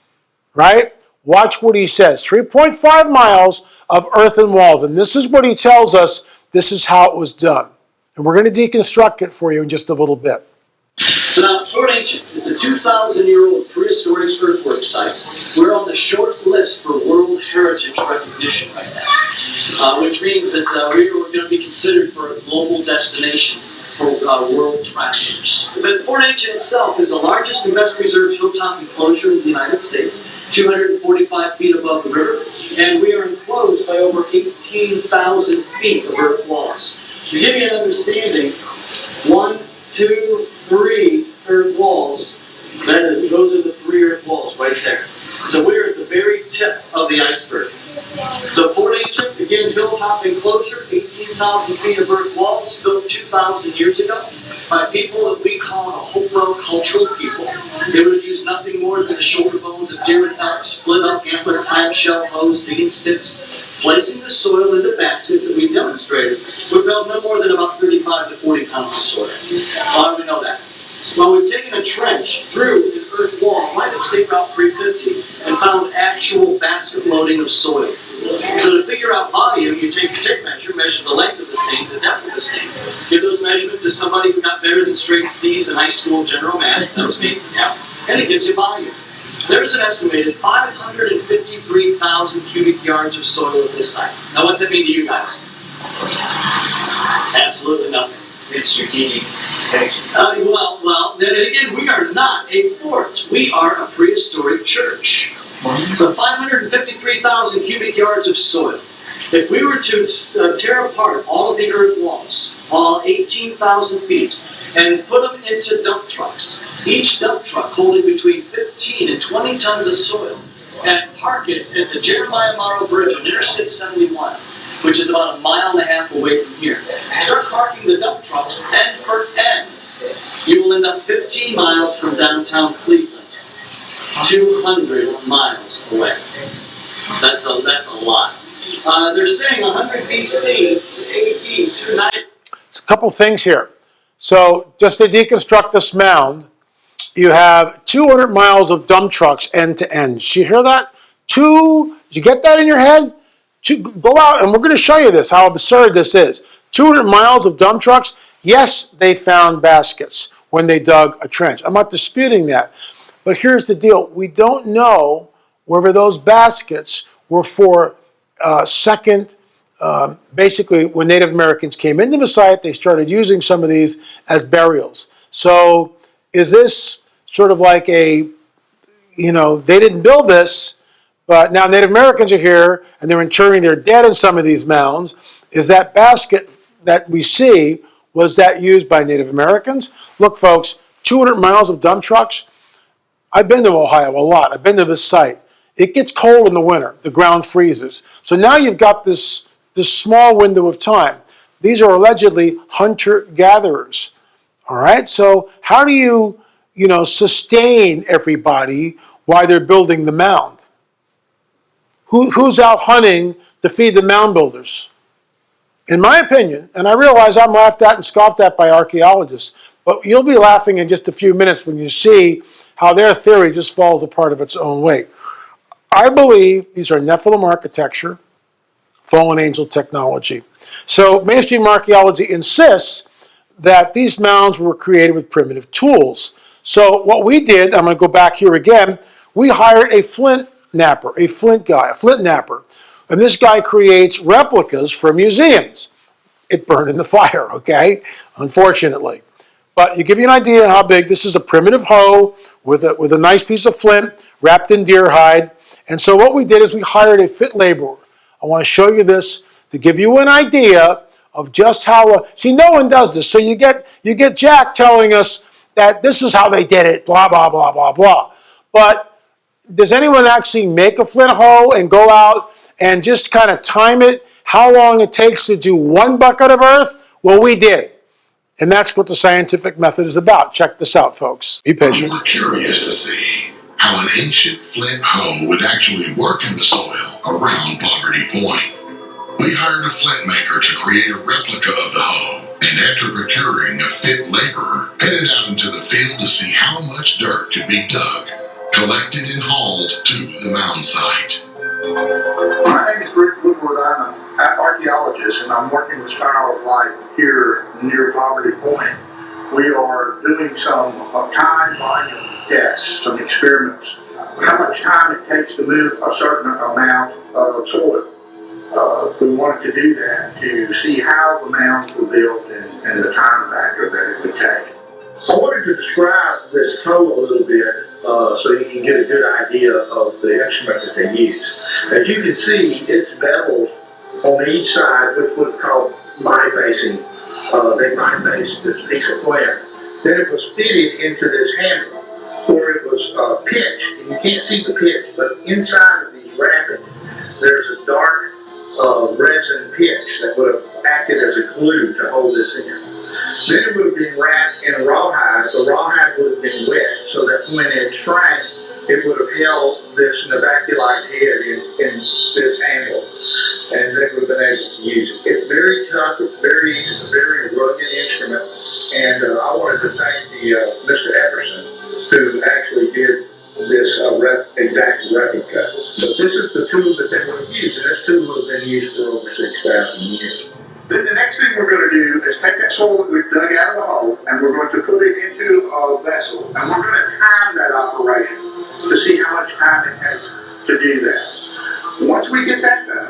right? Watch what he says. 3.5 miles of earthen walls. And this is what he tells us. This is how it was done. And we're going to deconstruct it for you in just a little bit. So now, Fort Ancient, it's a 2,000-year-old prehistoric earthwork site. We're on the short list for World Heritage recognition right now, which means that we're going to be considered for a global destination for world treasures. But Fort Ancient itself is the largest and best preserved hilltop enclosure in the United States, 245 feet above the river, and we are enclosed by over 18,000 feet of earth walls. To give you an understanding, 1, 2, 3 earth walls. Those are the 3 earth walls right there. So we're at the very tip of the iceberg. So Fort Ancient, again, hilltop enclosure, 18,000 feet of earth walls, built 2,000 years ago by people that we call a Hopewell cultural people. They would have used nothing more than the shoulder bones of deer and elk, split up antler, clamshell hoes, digging sticks, placing the soil into baskets that we demonstrated would build no more than about 35 to 40 pounds of soil. How do we know that? Well, we've taken a trench through an earth wall right at State Route 350 and found actual basket loading of soil. So to figure out volume, you take your tape measure, measure the length of the stain, the depth of the stain. Give those measurements to somebody who got better than straight C's in high school general math. That was me. Yeah. And it gives you volume. There's an estimated 553,000 cubic yards of soil at this site. Now, what's that mean to you guys? Absolutely nothing. It's strategic. Well, and again, we are not a fort. We are a prehistoric church. The 553,000 cubic yards of soil. If we were to tear apart all of the earth walls, all 18,000 feet, and put them into dump trucks, each dump truck holding between 15 and 20 tons of soil, and park it at the Jeremiah Morrow Bridge on Interstate 71, which is about 1.5 miles away from here. Start parking the dump trucks end for end. You will end up 15 miles from downtown Cleveland, 200 miles away. That's a lot. They're saying 100 BC to AD 290. There's a couple things here. So just to deconstruct this mound, you have 200 miles of dump trucks end to end. Did you hear that? Did you get that in your head? Go out and we're going to show you this, how absurd this is. 200 miles of dump trucks. Yes, they found baskets when they dug a trench. I'm not disputing that. But here's the deal. We don't know whether those baskets were for basically when Native Americans came into the site, they started using some of these as burials. So is this sort of like they didn't build this, but now Native Americans are here and they're interring their dead in some of these mounds. Is that basket that we see, was that used by Native Americans? Look, folks, 200 miles of dump trucks. I've been to Ohio a lot. I've been to this site. It gets cold in the winter. The ground freezes. So now you've got this small window of time. These are allegedly hunter-gatherers. All right? So how do you sustain everybody while they're building the mound? Who's out hunting to feed the mound builders? In my opinion, and I realize I'm laughed at and scoffed at by archaeologists, But you'll be laughing in just a few minutes when you see how their theory just falls apart of its own weight. I believe these are Nephilim architecture, fallen angel technology. So mainstream archaeology insists that these mounds were created with primitive tools. So what we did, I'm going to go back here again, we hired a flint napper, a flint guy, a flint napper. And this guy creates replicas for museums. It burned in the fire, okay, unfortunately. But you give you an idea how big. This is a primitive hoe with a nice piece of flint wrapped in deer hide. And so what we did is we hired a fit laborer. I want to show you this to give you an idea of just how, see, no one does this. So you get Jack telling us that this is how they did it, blah, blah, blah, blah, blah. But does anyone actually make a flint hoe and go out and just kind of time it, how long it takes to do one bucket of earth? Well, we did. And that's what the scientific method is about. Check this out, folks. Be patient. We were curious to see how an ancient flint hoe would actually work in the soil around Poverty Point. We hired a flint maker to create a replica of the hoe, and after procuring a fit laborer, headed out into the field to see how much dirt could be dug, collected and hauled to the mound site. My name is Rick Woodward. I'm an archaeologist, and I'm working with Spiral of Light here near Poverty Point. We are doing some time volume tests, some experiments. How much time it takes to move a certain amount of soil. We wanted to do that to see how the mounds were built and the time factor that it would take. I wanted to describe this hoe a little bit so you can get a good idea of the instrument that they use. As you can see, it's beveled on each side with what's called body facing. They body face this piece of flint. Then it was fitted into this handle where it was pitch. And you can't see the pitch, but inside of these wrappings, there's a dark resin pitch that would have acted as a glue to hold this in. Then it would have been wrapped in a rawhide. The rawhide would have been wet so that when it shrank, it would have held this nabaculite head in this handle, and they would have been able to use it. It's very tough. It's a very rugged instrument, and I wanted to thank Mr. Epperson who actually did this exact replica. But this is the tool that they would have used, and this tool would have been used for over 6,000 years. Then the next thing we're going to do is take that soil that we've dug out of the hole, and we're going to put it into a vessel, and we're going to time that operation to see how much time it takes to do that. Once we get that done,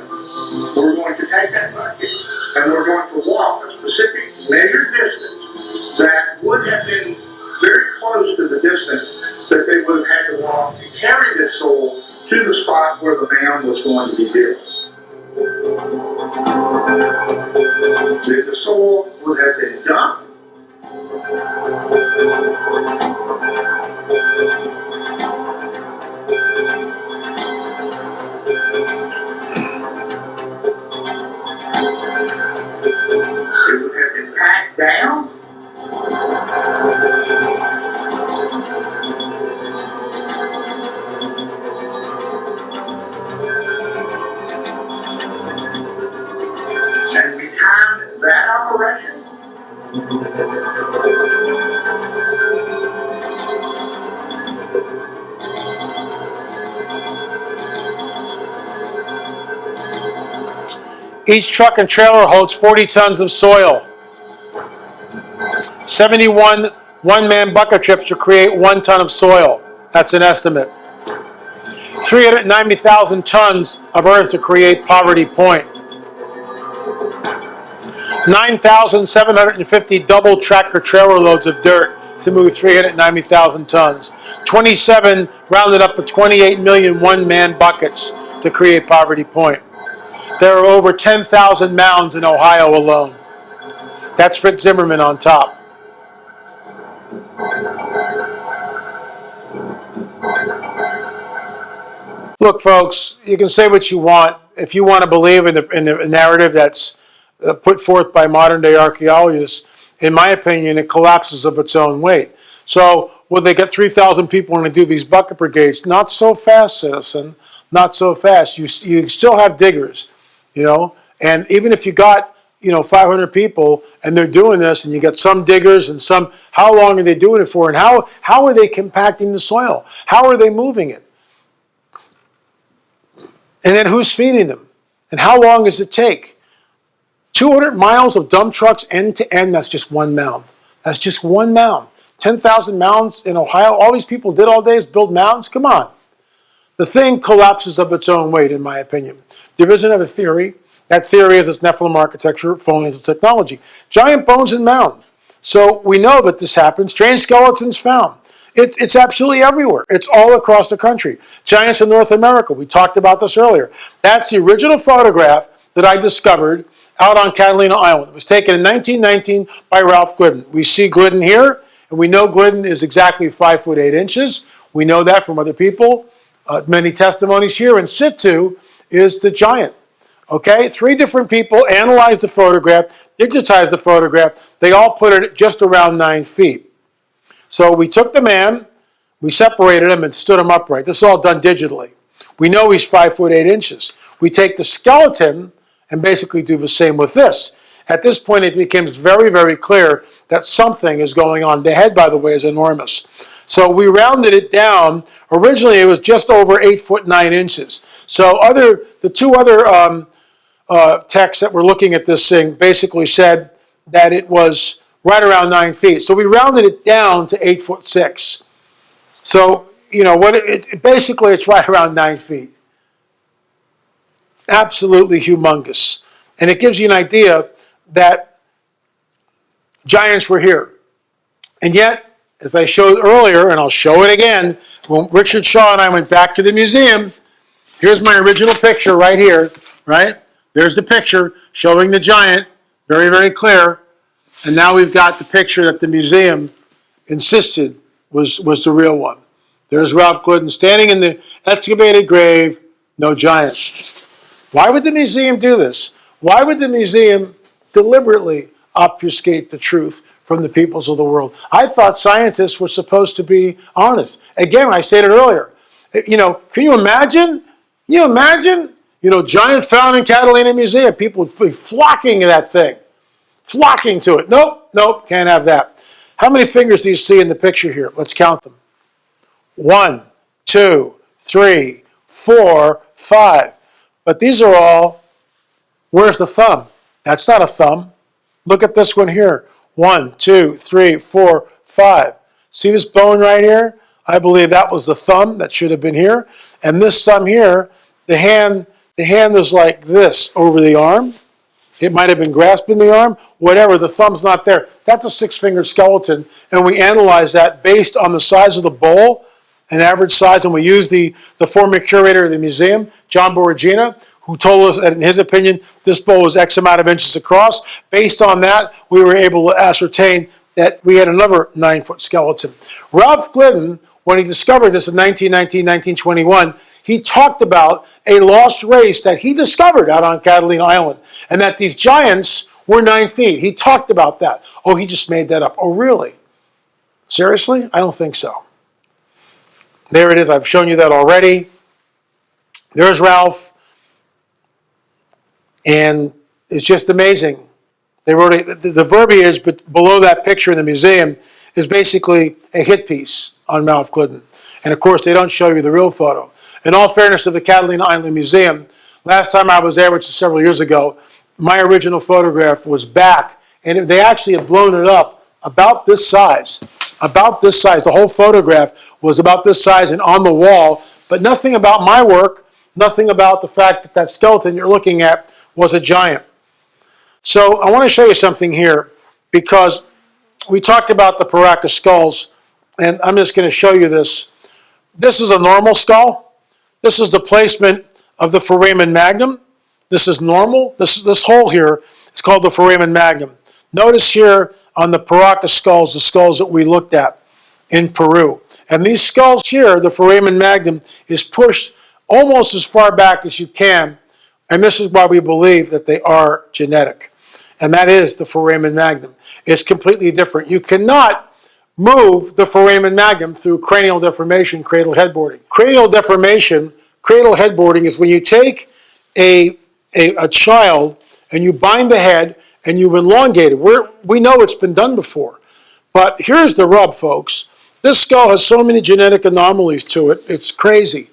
we're going to take that bucket, and we're going to walk a specific measured distance that would have been very close to the distance that they would have had to walk to carry this soil to the spot where the mound was going to be built. Then the soil would have been dumped. It would have been packed down. And we timed that operation. Each truck and trailer holds 40 tons of soil. 71 one-man bucket trips to create 1 ton of soil. That's an estimate. 390,000 tons of earth to create Poverty Point. 9,750 double tractor trailer loads of dirt to move 390,000 tons. 27 rounded up to 28 million one-man buckets to create Poverty Point. There are over 10,000 mounds in Ohio alone. That's Fritz Zimmerman on top. Look, folks, you can say what you want. If you want to believe in the narrative that's put forth by modern-day archaeologists, in my opinion, it collapses of its own weight. So will they get 3,000 people to do these bucket brigades? Not so fast, citizen. Not so fast. You still have diggers, you know. And even if you got 500 people, and they're doing this, and you got some diggers and some. How long are they doing it for, and how are they compacting the soil? How are they moving it? And then who's feeding them? And how long does it take? 200 miles of dump trucks end to end, that's just one mound. That's just one mound. 10,000 mounds in Ohio, all these people did all day is build mounds? Come on. The thing collapses of its own weight, in my opinion. There is another theory. That theory is it's Nephilim architecture falling into technology. Giant bones and mound. So we know that this happens. Strange skeletons found. It's absolutely everywhere. It's all across the country. Giants in North America. We talked about this earlier. That's the original photograph that I discovered out on Catalina Island. It was taken in 1919 by Ralph Glidden. We see Glidden here, and we know Glidden is exactly 5 foot 8 inches. We know that from other people. Many testimonies here. In situ is the giant. Okay, 3 different people analyzed the photograph, digitized the photograph. They all put it just around 9 feet. So we took the man, we separated him and stood him upright. This is all done digitally. We know he's 5 foot 8 inches. We take the skeleton and basically do the same with this. At this point, it becomes very, very clear that something is going on. The head, by the way, is enormous. So we rounded it down. Originally, it was just over 8 foot 9 inches. So the 2 other texts that were looking at this thing basically said that it was right around 9 feet. So we rounded it down to 8 foot 6. So, basically it's right around 9 feet. Absolutely humongous. And it gives you an idea that giants were here. And yet, as I showed earlier, and I'll show it again, when Richard Shaw and I went back to the museum, here's my original picture right here, right? There's the picture showing the giant, very, very clear. And now we've got the picture that the museum insisted was the real one. There's Ralph Glidden standing in the excavated grave, no giant. Why would the museum do this? Why would the museum deliberately obfuscate the truth from the peoples of the world? I thought scientists were supposed to be honest. Again, I stated earlier, can you imagine? Giant found in Catalina Museum. People would be flocking to that thing. Flocking to it. Nope, can't have that. How many fingers do you see in the picture here? Let's count them. 1, 2, 3, 4, 5. But these are all, where's the thumb? That's not a thumb. Look at this one here. 1, 2, 3, 4, 5. See this bone right here? I believe that was the thumb that should have been here. And this thumb here, the hand is like this over the arm. It might have been grasping the arm, whatever, the thumb's not there. That's a 6-fingered skeleton, and we analyze that based on the size of the bowl, an average size, and we use the former curator of the museum, John Boragina, who told us that in his opinion, this bowl was X amount of inches across. Based on that, we were able to ascertain that we had another 9-foot skeleton. Ralph Glidden, when he discovered this in 1919, 1921, he talked about a lost race that he discovered out on Catalina Island, and that these giants were 9 feet. He talked about that. Oh, he just made that up. Oh, really? Seriously? I don't think so. There it is. I've shown you that already. There's Ralph. And it's just amazing. They wrote the verbiage but below that picture in the museum is basically a hit piece on Ralph Glidden. And of course, they don't show you the real photo. In all fairness to the Catalina Island Museum, last time I was there, which is several years ago, my original photograph was back, and they actually had blown it up about this size. About this size. The whole photograph was about this size and on the wall, but nothing about my work, nothing about the fact that that skeleton you're looking at was a giant. So I want to show you something here, because we talked about the Paracas skulls, and I'm just going to show you this. This is a normal skull. This is the placement of the foramen magnum. This is normal. This hole here is called the foramen magnum. Notice here on the Paracas skulls, the skulls that we looked at in Peru. And these skulls here, the foramen magnum, is pushed almost as far back as you can. And this is why we believe that they are genetic. And that is the foramen magnum. It's completely different. You cannot move the foramen magnum through cranial deformation, cradle headboarding. Cranial deformation, cradle headboarding is when you take a child and you bind the head and you elongate it. We know it's been done before. But here's the rub, folks. This skull has so many genetic anomalies to it, it's crazy.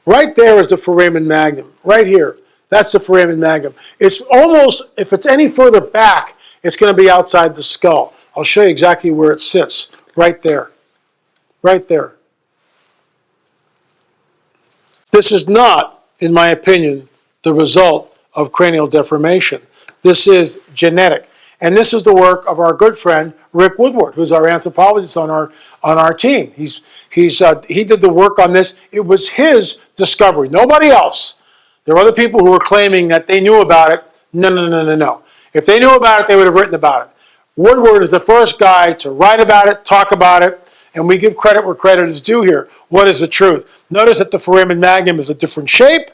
Right there is the foramen magnum, right here. That's the foramen magnum. It's almost, if it's any further back, it's going to be outside the skull. I'll show you exactly where it sits, right there. Right there. This is not, in my opinion, the result of cranial deformation. This is genetic. And this is the work of our good friend, Rick Woodward, who's our anthropologist on our team. He did the work on this. It was his discovery, nobody else. There are other people who were claiming that they knew about it. No. If they knew about it, they would have written about it. Woodward is the first guy to write about it, talk about it, and we give credit where credit is due here. What is the truth? Notice that the foramen magnum is a different shape,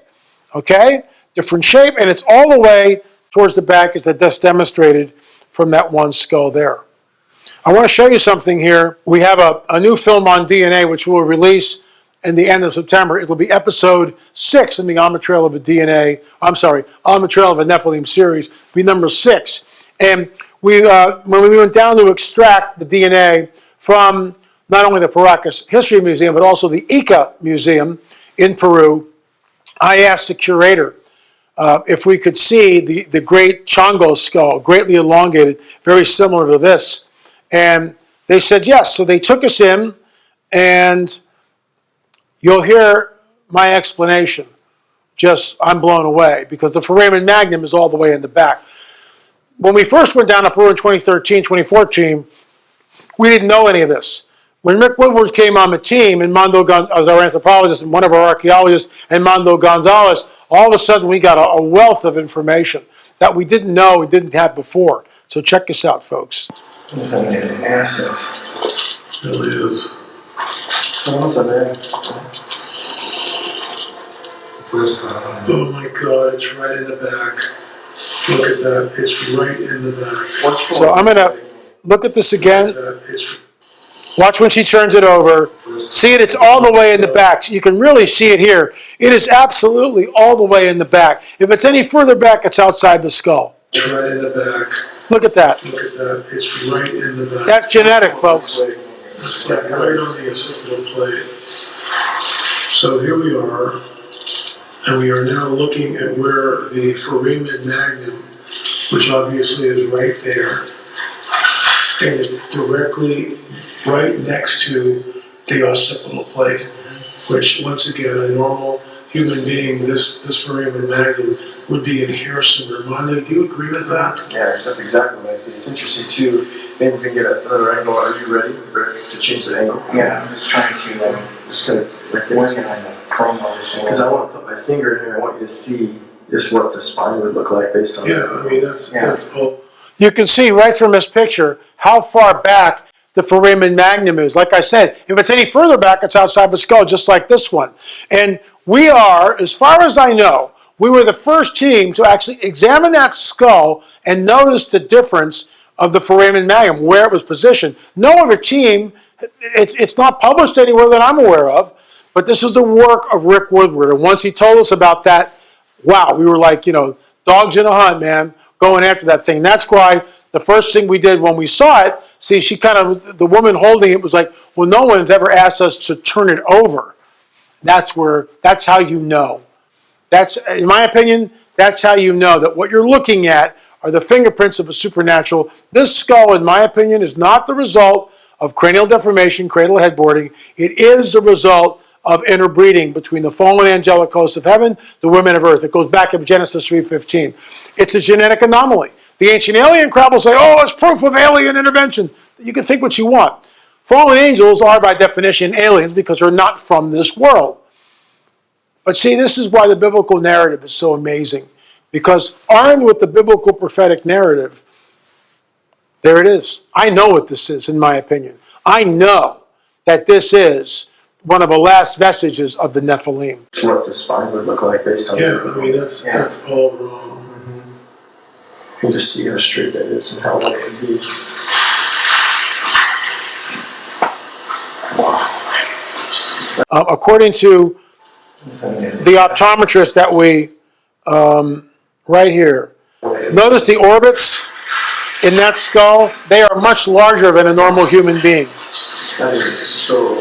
okay? Different shape, and it's all the way towards the back as that's demonstrated from that one skull there. I want to show you something here. We have a new film on DNA, which we'll release in the end of September. It will be episode 6 in the On the Trail of a On the Trail of a Nephilim series. It'll be number 6. And when we went down to extract the DNA from not only the Paracas History Museum, but also the Ica Museum in Peru, I asked the curator if we could see the great Chongo skull, greatly elongated, very similar to this. And they said yes. So they took us in, and you'll hear my explanation. I'm blown away, because the foramen magnum is all the way in the back. When we first went down to Peru in 2013, 2014, we didn't know any of this. When Rick Woodward came on the team, and Mondo as our anthropologist and one of our archaeologists, and Mondo Gonzalez, all of a sudden we got a wealth of information that we didn't know, we didn't have before. So check this out, folks. This thing is massive. It really is. What's up there? Oh my God, it's right in the back. Look at that, it's right in the back. So I'm going to look at this again. Watch when she turns it over. See it, it's all the way in the back. You can really see it here. It is absolutely all the way in the back. If it's any further back, it's outside the skull. It's right in the back. Look at that. Look at that. It's right in the back. That's genetic, folks. It's like right on the occipital plate. So here we are, and we are now looking at where the foramen magnum, which obviously is right there, and it's directly right next to the occipital plate, which, once again, a normal human being, this foramen magnum would be in here somewhere. Mondo, do you agree with that? Yeah, that's exactly what I see. It's interesting too. Maybe we can get another angle. Are you ready, Rick, to change the angle? Yeah, I'm just trying to, just gonna, because I want to put my finger in here. I want you to see just what the spine would look like based on Yeah, I mean, that's all. You can see right from this picture how far back the foramen magnum is. Like I said, if it's any further back, it's outside the skull, just like this one. And we are, as far as I know, we were the first team to actually examine that skull and notice the difference of the foramen magnum, where it was positioned. No other team, it's not published anywhere that I'm aware of, but this is the work of Rick Woodward. And once he told us about that, wow, we were like, dogs in a hunt, man, going after that thing. That's why the first thing we did when we saw it, see, the woman holding it was like, well, no one has ever asked us to turn it over. That's how you know. That's, in my opinion, that's how you know that what you're looking at are the fingerprints of a supernatural. This skull, in my opinion, is not the result of cranial deformation, cradle headboarding. It is the result of interbreeding between the fallen angelic host of heaven, the women of earth. It goes back to Genesis 3:15. It's a genetic anomaly. The ancient alien crowd will say, oh, it's proof of alien intervention. You can think what you want. Fallen angels are, by definition, aliens because they're not from this world. But see, this is why the biblical narrative is so amazing. Because armed with the biblical prophetic narrative, there it is. I know what this is, in my opinion. I know that this is one of the last vestiges of the Nephilim. That's what the spine would look like based on That's all wrong. You can just see how straight that is and how light it would be. According to the optometrist that we, right here, notice the orbits in that skull, they are much larger than a normal human being. That is so.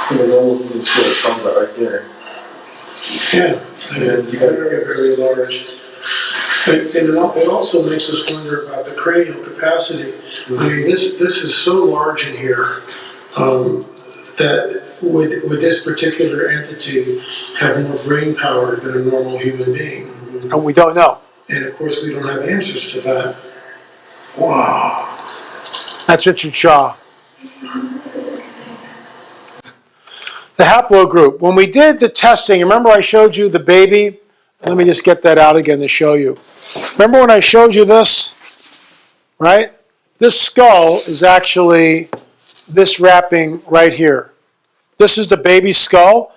The normal human skull is talking about right there. Yeah, it's very, very large. And it also makes us wonder about the cranial capacity. I mean, this is so large in here that would this particular entity have more brain power than a normal human being? And we don't know. And of course, we don't have answers to that. Wow. That's Richard Shaw. The haplogroup. When we did the testing, remember I showed you the baby? Let me just get that out again to show you. Remember when I showed you this? Right? This skull is actually this wrapping right here. This is the baby skull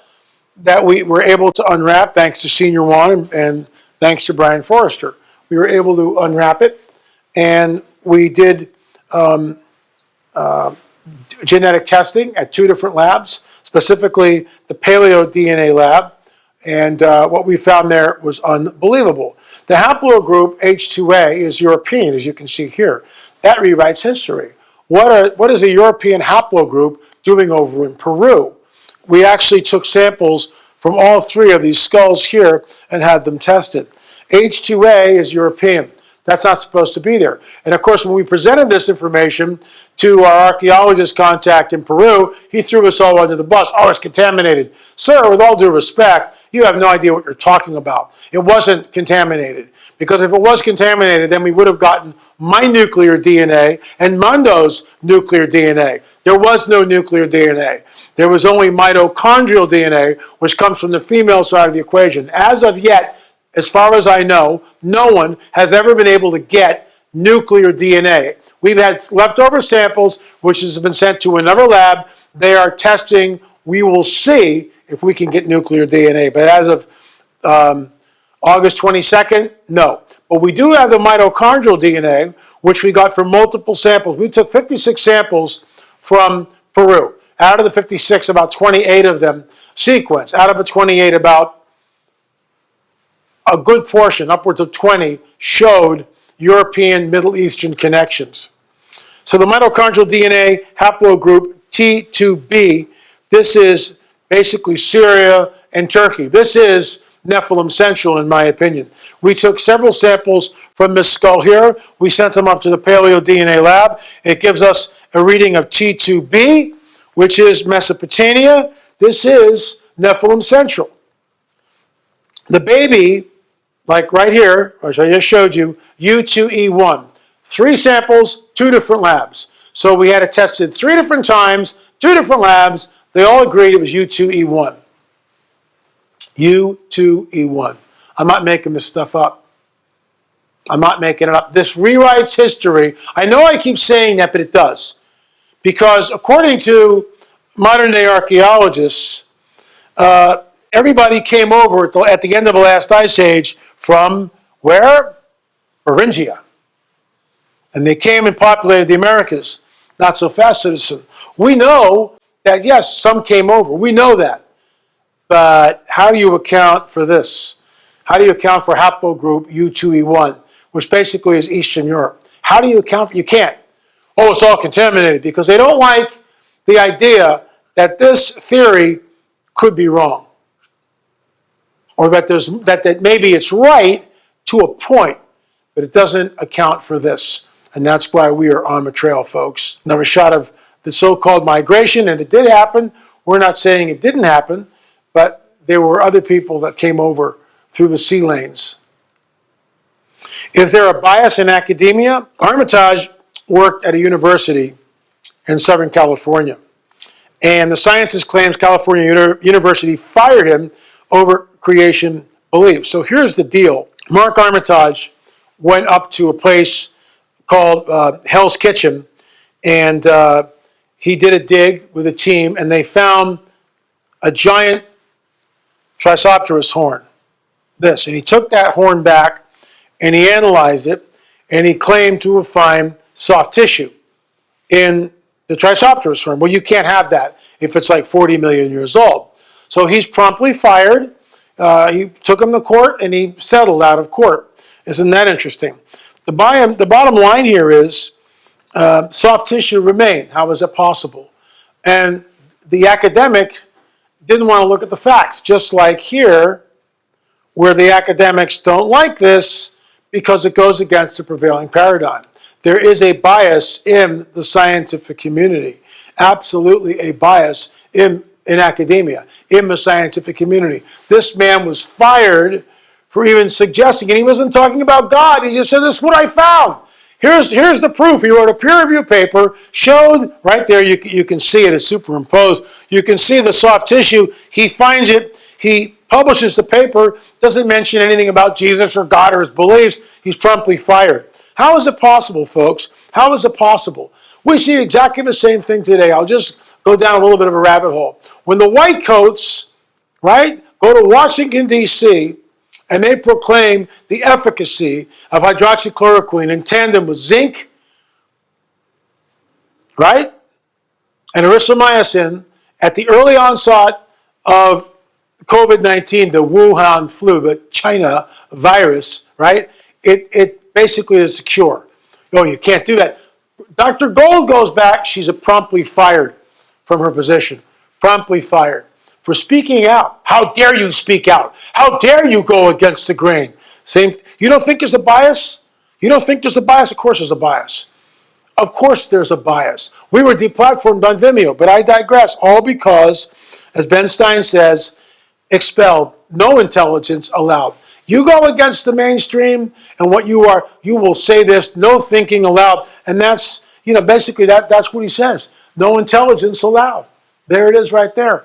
that we were able to unwrap thanks to Senior One and thanks to Brian Forrester. We were able to unwrap it, and we did genetic testing at 2 different labs, specifically the paleo DNA lab, and what we found there was unbelievable. The haplogroup H2A is European, as you can see here. That rewrites history. What is a European haplogroup doing over in Peru? We actually took samples from all 3 of these skulls here and had them tested. H2A is European. That's not supposed to be there. And of course, when we presented this information to our archaeologist contact in Peru, he threw us all under the bus. Oh, it's contaminated. Sir, with all due respect, you have no idea what you're talking about. It wasn't contaminated. Because if it was contaminated, then we would have gotten my nuclear DNA and Mondo's nuclear DNA. There was no nuclear DNA. There was only mitochondrial DNA, which comes from the female side of the equation. As of yet, as far as I know, no one has ever been able to get nuclear DNA. We've had leftover samples, which has been sent to another lab. They are testing. We will see if we can get nuclear DNA. But as of August 22nd, no. But we do have the mitochondrial DNA, which we got from multiple samples. We took 56 samples from Peru. Out of the 56, about 28 of them sequenced. Out of the 28, about a good portion, upwards of 20, showed European Middle Eastern connections. So the mitochondrial DNA haplogroup T2B, this is basically Syria and Turkey. This is Nephilim Central, in my opinion. We took several samples from this skull here. We sent them up to the Paleo DNA lab. It gives us a reading of T2B, which is Mesopotamia. This is Nephilim Central. The baby, like right here, which I just showed you, U2E1. 3 samples, 2 different labs. So we had it tested 3 different times, 2 different labs. They all agreed it was U2E1. U2E1. I'm not making this stuff up. I'm not making it up. This rewrites history. I know I keep saying that, but it does. Because according to modern-day archaeologists, everybody came over at the end of the last ice age from where? Beringia. And they came and populated the Americas. Not so fast, citizen. We know that, yes, some came over. We know that. But how do you account for this? How do you account for haplogroup U2E1, which basically is Eastern Europe? How do you account for? You can't. Oh, it's all contaminated, because they don't like the idea that this theory could be wrong, or that maybe it's right to a point, but it doesn't account for this. And that's why we are on the trail, folks. Another shot of the so-called migration, and it did happen. We're not saying it didn't happen, but there were other people that came over through the sea lanes. Is there a bias in academia? Armitage worked at a university in Southern California, and the scientist claims California University fired him over creation beliefs. So here's the deal. Mark Armitage went up to a place called Hell's Kitchen, and he did a dig with a team, and they found a giant Triceratops horn, and he took that horn back, and he analyzed it, and he claimed to have found soft tissue in the Triceratops horn. Well, you can't have that if it's like 40 million years old. So he's promptly fired. He took him to court, and he settled out of court. Isn't that interesting? The bottom line here is soft tissue remained. How is it possible? And the academic didn't want to look at the facts, just like here, where the academics don't like this because it goes against the prevailing paradigm. There is a bias in the scientific community, absolutely a bias in academia, in the scientific community. This man was fired for even suggesting, and he wasn't talking about God, he just said, this is what I found. Here's the proof. He wrote a peer-reviewed paper, showed, right there, you can see it, it's superimposed. You can see the soft tissue. He finds it, he publishes the paper, doesn't mention anything about Jesus or God or his beliefs. He's promptly fired. How is it possible, folks? How is it possible? We see exactly the same thing today. I'll just go down a little bit of a rabbit hole. When the white coats, right, go to Washington, D.C., and they proclaim the efficacy of hydroxychloroquine in tandem with zinc, right, and erythromycin at the early onset of COVID-19, the Wuhan flu, the China virus, right, it basically is a cure. No, you can't do that. Dr. Gold goes back. She's promptly fired from her position. Promptly fired. For speaking out. How dare you speak out? How dare you go against the grain? Same. You don't think there's a bias? You don't think there's a bias? Of course there's a bias. Of course there's a bias. We were deplatformed on Vimeo, but I digress. All because, as Ben Stein says, expelled, no intelligence allowed. You go against the mainstream, and what you are, you will say this, no thinking allowed. And that's, basically that's what he says. No intelligence allowed. There it is right there.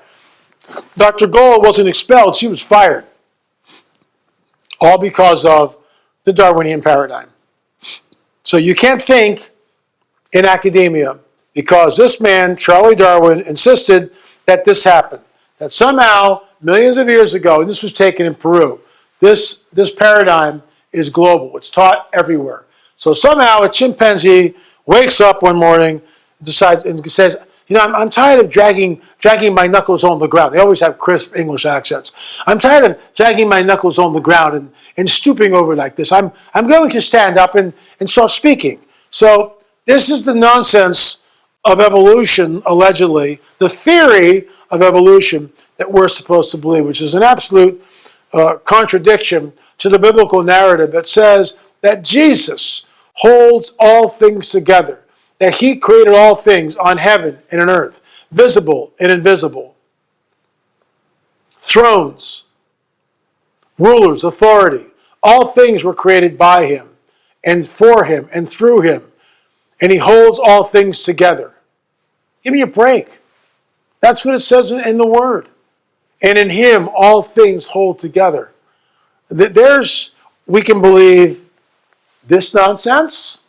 Dr. Gold wasn't expelled, she was fired. All because of the Darwinian paradigm. So you can't think in academia because this man, Charlie Darwin, insisted that this happened. That somehow, millions of years ago, and this was taken in Peru, this paradigm is global. It's taught everywhere. So somehow a chimpanzee wakes up one morning, decides and says, I'm tired of dragging my knuckles on the ground. They always have crisp English accents. I'm tired of dragging my knuckles on the ground and stooping over like this. I'm going to stand up and start speaking. So this is the nonsense of evolution, allegedly, the theory of evolution that we're supposed to believe, which is an absolute contradiction to the biblical narrative that says that Jesus holds all things together, that he created all things on heaven and on earth, visible and invisible. Thrones, rulers, authority, all things were created by him and for him and through him. And he holds all things together. Give me a break. That's what it says in the Word. And in him all things hold together. We can believe this nonsense,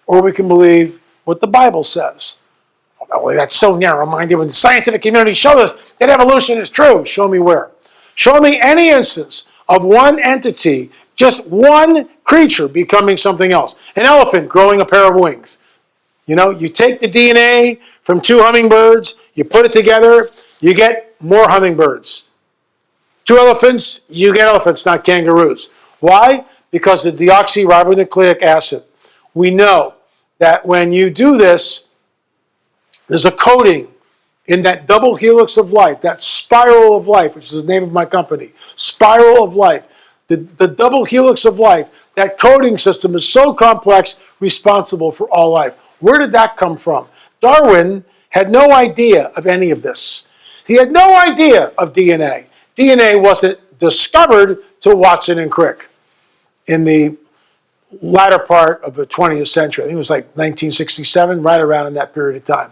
or we can believe what the Bible says. Oh, that's so narrow-minded. When the scientific community shows us that evolution is true, show me where. Show me any instance of one entity, just one creature becoming something else. An elephant growing a pair of wings. You take the DNA from 2 hummingbirds, you put it together, you get more hummingbirds. 2 elephants, you get elephants, not kangaroos. Why? Because of deoxyribonucleic acid. We know that when you do this, there's a coating in that double helix of life, that spiral of life, which is the name of my company, spiral of life. The double helix of life, that coding system is so complex, responsible for all life. Where did that come from? Darwin had no idea of any of this. He had no idea of DNA. DNA wasn't discovered till Watson and Crick in the latter part of the 20th century. I think it was like 1967, right around in that period of time.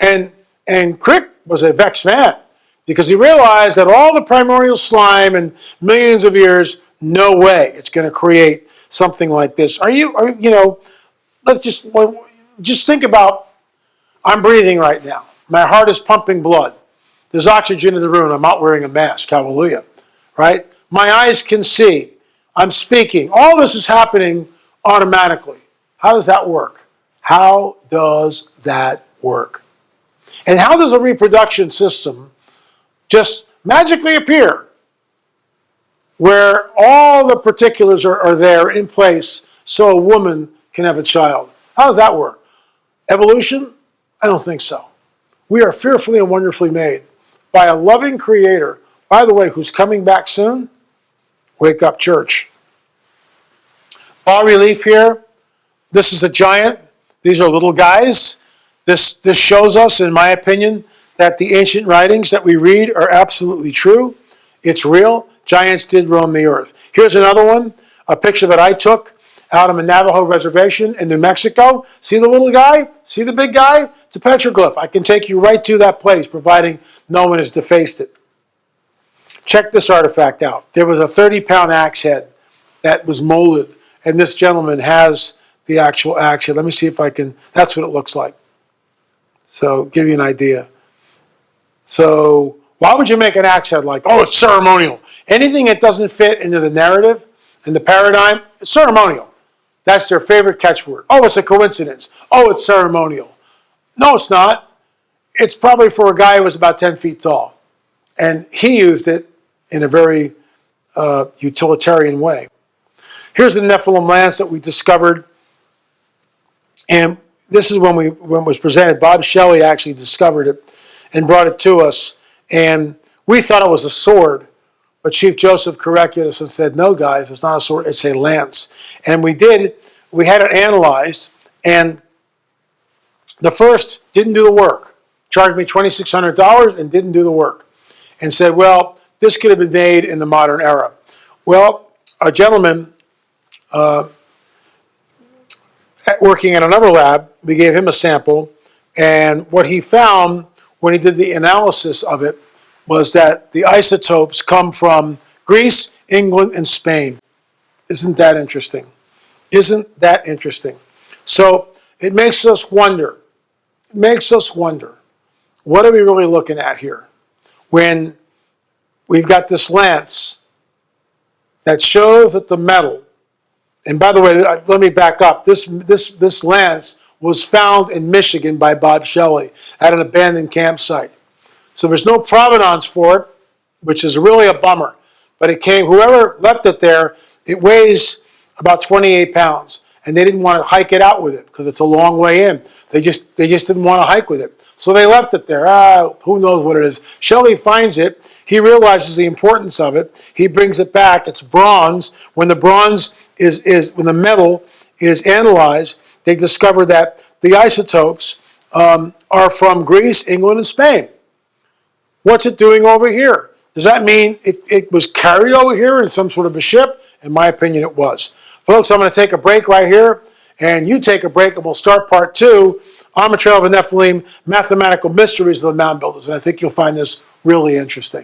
And Crick was a vexed man because he realized that all the primordial slime and millions of years, no way it's going to create something like this. Let's just think about, I'm breathing right now. My heart is pumping blood. There's oxygen in the room. I'm not wearing a mask. Hallelujah. Right? My eyes can see. I'm speaking. All this is happening automatically. How does that work? How does that work? And how does a reproduction system just magically appear where all the particulars are there in place so a woman can have a child. How does that work? Evolution? I don't think so. We are fearfully and wonderfully made by a loving creator, by the way, who's coming back soon. Wake up, church. Bas relief here. This is a giant. These are little guys. This shows us, in my opinion, that the ancient writings that we read are absolutely true. It's real. Giants did roam the earth. Here's another one, a picture that I took out on the Navajo reservation in New Mexico. See the little guy? See the big guy? It's a petroglyph. I can take you right to that place, providing no one has defaced it. Check this artifact out. There was a 30-pound axe head that was molded, and this gentleman has the actual axe head. Let me see if I can, that's what it looks like. So, give you an idea. So, why would you make an axe head like, oh, it's ceremonial? Anything that doesn't fit into the narrative and the paradigm, it's ceremonial. That's their favorite catchword. Oh, it's a coincidence. Oh, it's ceremonial. No, it's not. It's probably for a guy who was about 10 feet tall. And he used it in a very utilitarian way. Here's the Nephilim lance that we discovered. And this is when it was presented. Bob Shelley actually discovered it and brought it to us. And we thought it was a sword. But Chief Joseph corrected us and said, no, guys, it's not a sword, it's a lance. And we had it analyzed, and the first didn't do the work. Charged me $2,600 and didn't do the work. And said, well, this could have been made in the modern era. Well, a gentleman working at another lab, we gave him a sample, and what he found when he did the analysis of it was that the isotopes come from Greece, England, and Spain. Isn't that interesting? Isn't that interesting? So it makes us wonder. It makes us wonder, what are we really looking at here? When we've got this lance that shows that the metal, and by the way, let me back up. This lance was found in Michigan by Bob Shelley at an abandoned campsite. So there's no provenance for it, which is really a bummer. But it came, whoever left it there, it weighs about 28 pounds. And they didn't want to hike it out with it because it's a long way in. They just didn't want to hike with it. So they left it there. Who knows what it is. Shelley finds it. He realizes the importance of it. He brings it back. It's bronze. When the bronze when the metal is analyzed, they discover that the isotopes are from Greece, England, and Spain. What's it doing over here? Does that mean it was carried over here in some sort of a ship? In my opinion, it was. Folks, I'm going to take a break right here, and you take a break, and we'll start part 2 on the Trail of the Nephilim, Mathematical Mysteries of the Mound Builders. And I think you'll find this really interesting.